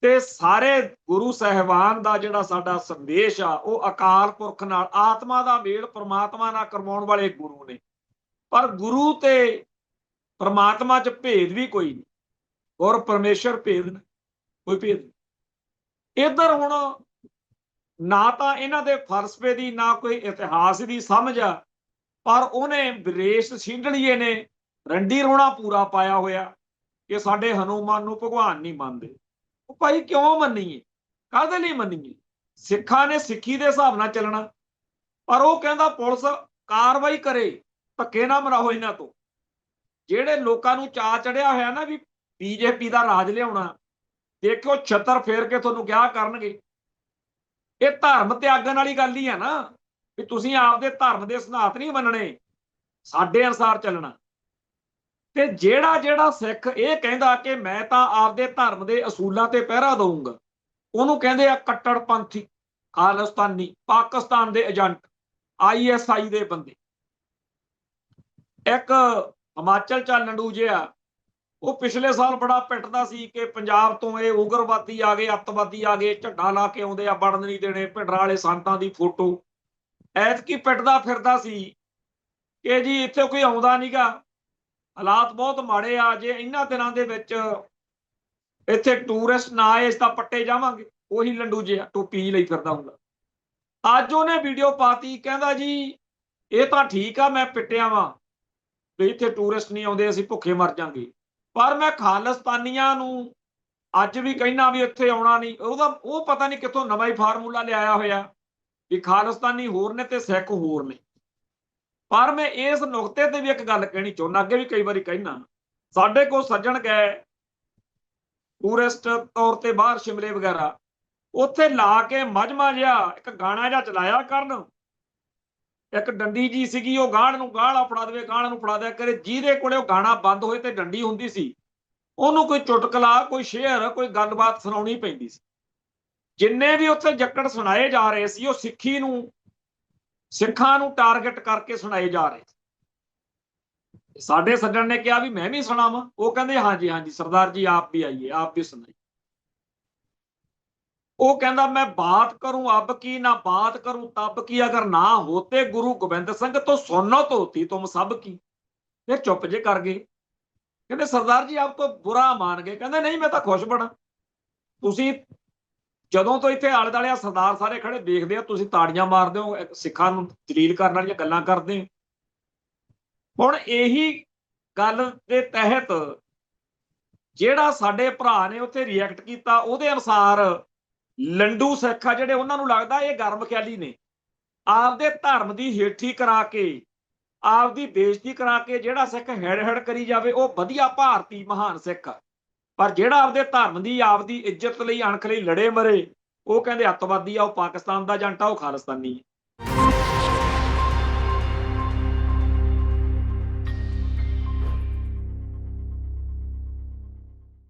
ਤੇ ਸਾਰੇ ਗੁਰੂ ਸਾਹਿਬਾਨ ਦਾ ਜਿਹੜਾ ਸਾਡਾ ਸੰਦੇਸ਼ ਆ ਉਹ ਅਕਾਲ ਪੁਰਖ ਨਾਲ, ਆਤਮਾ ਦਾ ਮੇਲ ਪਰਮਾਤਮਾ ਨਾਲ ਕਰਵਾਉਣ ਵਾਲੇ ਗੁਰੂ ਨੇ। ਪਰ ਗੁਰੂ ਤੇ ਪਰਮਾਤਮਾ 'ਚ ਭੇਦ ਵੀ ਕੋਈ ਨਹੀਂ, ਔਰ ਪਰਮੇਸ਼ਰ ਭੇਦ ਨੇ, ਕੋਈ ਭੇਦ ਨਹੀਂ। ਇੱਧਰ ਹੁਣ ਨਾ ਤਾਂ ਇਹਨਾਂ ਦੇ ਫਲਸਫੇ ਦੀ, ਨਾ ਕੋਈ ਇਤਿਹਾਸ ਦੀ ਸਮਝ ਆ, ਪਰ ਉਹਨੇ ਵਿਰੇਸ਼ ਸਿੰਢਲੀਏ ਨੇ ਰੰਡੀ ਰੋਣਾ ਪੂਰਾ ਪਾਇਆ ਹੋਇਆ ਕਿ ਸਾਡੇ ਹਨੂਮਾਨ ਨੂੰ ਭਗਵਾਨ ਨਹੀਂ ਮੰਨਦੇ। ਉਹ ਭਾਈ ਕਿਉਂ ਮੰਨੀਏ, ਕਾਹਦੇ ਲਈ ਮੰਨੀਏ? ਸਿੱਖਾਂ ਨੇ ਸਿੱਖੀ ਦੇ ਹਿਸਾਬ ਨਾਲ ਚੱਲਣਾ, ਪਰ ਉਹ ਕਹਿੰਦਾ ਪੁਲਿਸ ਕਾਰਵਾਈ ਕਰੇ, ਧੱਕੇ ਨਾ ਮਰਾਓ ਇਹਨਾਂ ਤੋਂ। ਜਿਹੜੇ ਲੋਕਾਂ ਨੂੰ ਚਾਅ ਚੜਿਆ ਹੋਇਆ ਨਾ ਵੀ ਬੀਜੇਪੀ ਦਾ ਰਾਜ ਲਿਆਉਣਾ, ਦੇਖਿਓ ਛੱਤਰ ਫੇਰ ਕੇ ਤੁਹਾਨੂੰ ਕਿਹਾ ਕਰਨਗੇ। ਇਹ ਧਰਮ ਤਿਆਗਣ ਵਾਲੀ ਗੱਲ ਹੀ ਆ ਨਾ, ਵੀ ਤੁਸੀਂ ਆਪਦੇ ਧਰਮ ਦੇ ਸਿਧਾਂਤ ਨਹੀਂ ਮੰਨਣੇ, ਸਾਡੇ ਅਨੁਸਾਰ ਚੱਲਣਾ। ਤੇ ਜਿਹੜਾ ਸਿੱਖ ਇਹ ਕਹਿੰਦਾ ਕਿ ਮੈਂ ਤਾਂ ਆਪਦੇ ਧਰਮ ਦੇ ਅਸੂਲਾਂ ਤੇ ਪਹਿਰਾ ਦਊਂਗਾ, ਉਹਨੂੰ ਕਹਿੰਦੇ ਆ ਕੱਟੜਪੰਥੀ, ਖਾਲਿਸਤਾਨੀ, ਪਾਕਿਸਤਾਨ ਦੇ ਏਜੰਟ, ISI ਦੇ ਬੰਦੇ। ਇੱਕ ਹਿਮਾਚਲ ਚ ਲੰਡੂ ਜਿਹਾ, ਉਹ ਪਿਛਲੇ ਸਾਲ ਬੜਾ ਪਿੱਟਦਾ ਸੀ ਕਿ ਪੰਜਾਬ ਤੋਂ ਇਹ ਉਗਰਵਾਦੀ ਆ ਗਏ, ਅੱਤਵਾਦੀ ਆ ਗਏ, ਝੰਡਾ ਲਾ ਕੇ ਆਉਂਦੇ ਆ, ਵੜਨ ਨਹੀਂ ਦੇਣੇ, ਭਿੰਡਰਾਂ ਵਾਲੇ ਸੰਤਾਂ ਦੀ ਫੋਟੋ। ਐਤਕੀ ਪਿੱਟਦਾ ਫਿਰਦਾ ਸੀ ਕਿ ਜੀ ਇੱਥੇ ਕੋਈ ਆਉਂਦਾ ਨਹੀਂਗਾ, ਹਾਲਾਤ ਬਹੁਤ ਮਾੜੇ ਆ, ਜੇ ਇਹਨਾਂ ਦਿਨਾਂ ਦੇ ਵਿੱਚ ਇੱਥੇ ਟੂਰਿਸਟ ਨਾ ਆਏ ਤਾਂ ਪੱਟੇ ਜਾਵਾਂਗੇ। ਉਹੀ ਲੰਡੂ ਜਿਹਾ ਟੋਪੀ ਲਈ ਫਿਰਦਾ ਹੁੰਦਾ। ਅੱਜ ਉਹਨੇ ਵੀਡੀਓ ਪਾਤੀ, ਕਹਿੰਦਾ ਜੀ ਇਹ ਤਾਂ ਠੀਕ ਆ, ਮੈਂ ਪਿੱਟਿਆ ਵਾਂ ਵੀ ਇੱਥੇ ਟੂਰਿਸਟ ਨਹੀਂ ਆਉਂਦੇ, ਅਸੀਂ ਭੁੱਖੇ ਮਰ ਜਾਾਂਗੇ, ਪਰ ਮੈਂ ਖਾਲਿਸਤਾਨੀਆਂ ਨੂੰ ਅੱਜ ਵੀ ਕਹਿਣਾ ਵੀ ਇੱਥੇ ਆਉਣਾ ਨਹੀਂ। ਉਹ ਪਤਾ ਨਹੀਂ ਕਿੱਥੋਂ ਨਵਾਂ ਹੀ ਫਾਰਮੂਲਾ ਲਿਆਇਆ ਹੋਇਆ ਵੀ ਖਾਲਿਸਤਾਨੀ ਹੋਰ ਨੇ ਤੇ ਸਿੱਖ ਹੋਰ ਨੇ। ਪਰ ਮੈਂ ਇਸ ਨੁਕਤੇ ਤੇ ਵੀ ਇੱਕ ਗੱਲ ਕਹਿਣੀ ਚਾਹੁੰਦਾ, ਅੱਗੇ ਵੀ ਕਈ ਵਾਰੀ ਕਹਿਣਾ, ਸਾਡੇ ਕੋਲ ਸੱਜਣ ਗਏ ਟੂਰਿਸਟ ਤੌਰ ਤੇ ਬਾਹਰ ਸ਼ਿਮਲੇ ਵਗੈਰਾ, ਉੱਥੇ ਲਾ ਕੇ ਮਜਮਾ ਜਿਹਾ ਇੱਕ ਗਾਣਾ ਜਿਹਾ ਚਲਾਇਆ ਕਰਨ, ਇੱਕ ਡੰਡੀ ਜੀ ਸੀਗੀ, ਉਹ ਗਾਣ ਨੂੰ ਗਾਲਾ ਫੜਾ ਦੇਵੇ, ਗਾਲ ਨੂੰ ਫੜਾ ਦਿਆ ਕਰੇ। ਜਿਹਦੇ ਕੋਲੇ ਉਹ ਗਾਣਾ ਬੰਦ ਹੋਏ ਤੇ ਡੰਡੀ ਹੁੰਦੀ ਸੀ, ਉਹਨੂੰ ਕੋਈ ਚੁਟਕਲਾ, ਕੋਈ ਸ਼ੇਅਰ, ਕੋਈ ਗੱਲਬਾਤ ਸੁਣਾਉਣੀ ਪੈਂਦੀ ਸੀ। ਜਿੰਨੇ ਵੀ ਉੱਥੇ ਜੱਕੜ ਸੁਣਾਏ ਜਾ ਰਹੇ ਸੀ, ਉਹ ਸਿੱਖਾਂ ਨੂੰ ਟਾਰਗੇਟ ਕਰਕੇ ਸੁਣਾਏ ਜਾ ਰਹੇ ਸੀ। ਸਾਡੇ ਸੱਜਣ ਨੇ ਕਿਹਾ ਵੀ ਮੈਂ ਵੀ ਸੁਣਾਵਾਂ, ਉਹ ਕਹਿੰਦੇ ਹਾਂਜੀ ਹਾਂਜੀ ਸਰਦਾਰ ਜੀ ਆਪ ਵੀ ਆਈਏ, ਆਪ ਵੀ ਸੁਣਾਈਏ। ਉਹ ਕਹਿੰਦਾ ਮੈਂ ਬਾਤ ਕਰੂੰ ਅਬ ਕੀ, ਨਾ ਬਾਤ ਕਰੂੰ ਤਬ ਕੀ, ਅਗਰ ਨਾ ਹੋਤੇ ਗੁਰੂ ਗੋਬਿੰਦ ਸਿੰਘ ਤੋਂ ਸੁਨਤ ਹੋਤੀ ਤੁਮ ਸਭ ਕੀ। ਫਿਰ ਚੁੱਪ ਜੇ ਕਰ ਗਏ। ਕਹਿੰਦੇ ਸਰਦਾਰ ਜੀ ਆਪ ਤੋਂ ਬੁਰਾ ਮਾਨ ਗਏ। ਕਹਿੰਦੇ ਨਹੀਂ, ਮੈਂ ਤਾਂ ਖੁਸ਼ ਬੜਾ। ਤੁਸੀਂ ਜਦੋਂ ਤੋਂ ਇੱਥੇ ਆਲੇ ਦੁਆਲੇ ਸਰਦਾਰ ਸਾਰੇ ਖੜੇ ਦੇਖਦੇ ਆ, ਤੁਸੀਂ ਤਾੜੀਆਂ ਮਾਰਦੇ ਹੋ, ਸਿੱਖਾਂ ਨੂੰ ਜਲੀਲ ਕਰਨ ਵਾਲੀਆਂ ਗੱਲਾਂ ਕਰਦੇ ਹੋ। ਹੁਣ ਇਹੀ ਗੱਲ ਦੇ ਤਹਿਤ ਜਿਹੜਾ ਸਾਡੇ ਭਰਾ ਨੇ ਉੱਥੇ ਰਿਐਕਟ ਕੀਤਾ, ਉਹਦੇ ਅਨੁਸਾਰ ਲੰਡੂ ਸਿੱਖ ਆ ਜਿਹੜੇ, ਉਹਨਾਂ ਨੂੰ ਲੱਗਦਾ ਇਹ ਗਰਮ ਖਿਆਲੀ ਨੇ, ਆਪਦੇ ਧਰਮ ਦੀ ਹੇਠੀ ਕਰਾ ਕੇ, ਆਪਦੀ ਬੇਇੱਜ਼ਤੀ ਕਰਾ ਕੇ ਜਿਹੜਾ ਸਿੱਖ ਹੈੜ ਕਰੀ ਜਾਵੇ ਉਹ ਵਧੀਆ ਭਾਰਤੀ ਮਹਾਨ ਸਿੱਖ ਆ। ਪਰ ਜਿਹੜਾ ਆਪਦੇ ਧਰਮ ਦੀ, ਆਪਦੀ ਇੱਜ਼ਤ ਲਈ, ਅਣਖ ਲਈ ਲੜੇ ਮਰੇ, ਉਹ ਕਹਿੰਦੇ ਅੱਤਵਾਦੀ ਆ, ਉਹ ਪਾਕਿਸਤਾਨ ਦਾ ਏਜੰਟ ਆ, ਉਹ ਖਾਲਿਸਤਾਨੀ ਆ।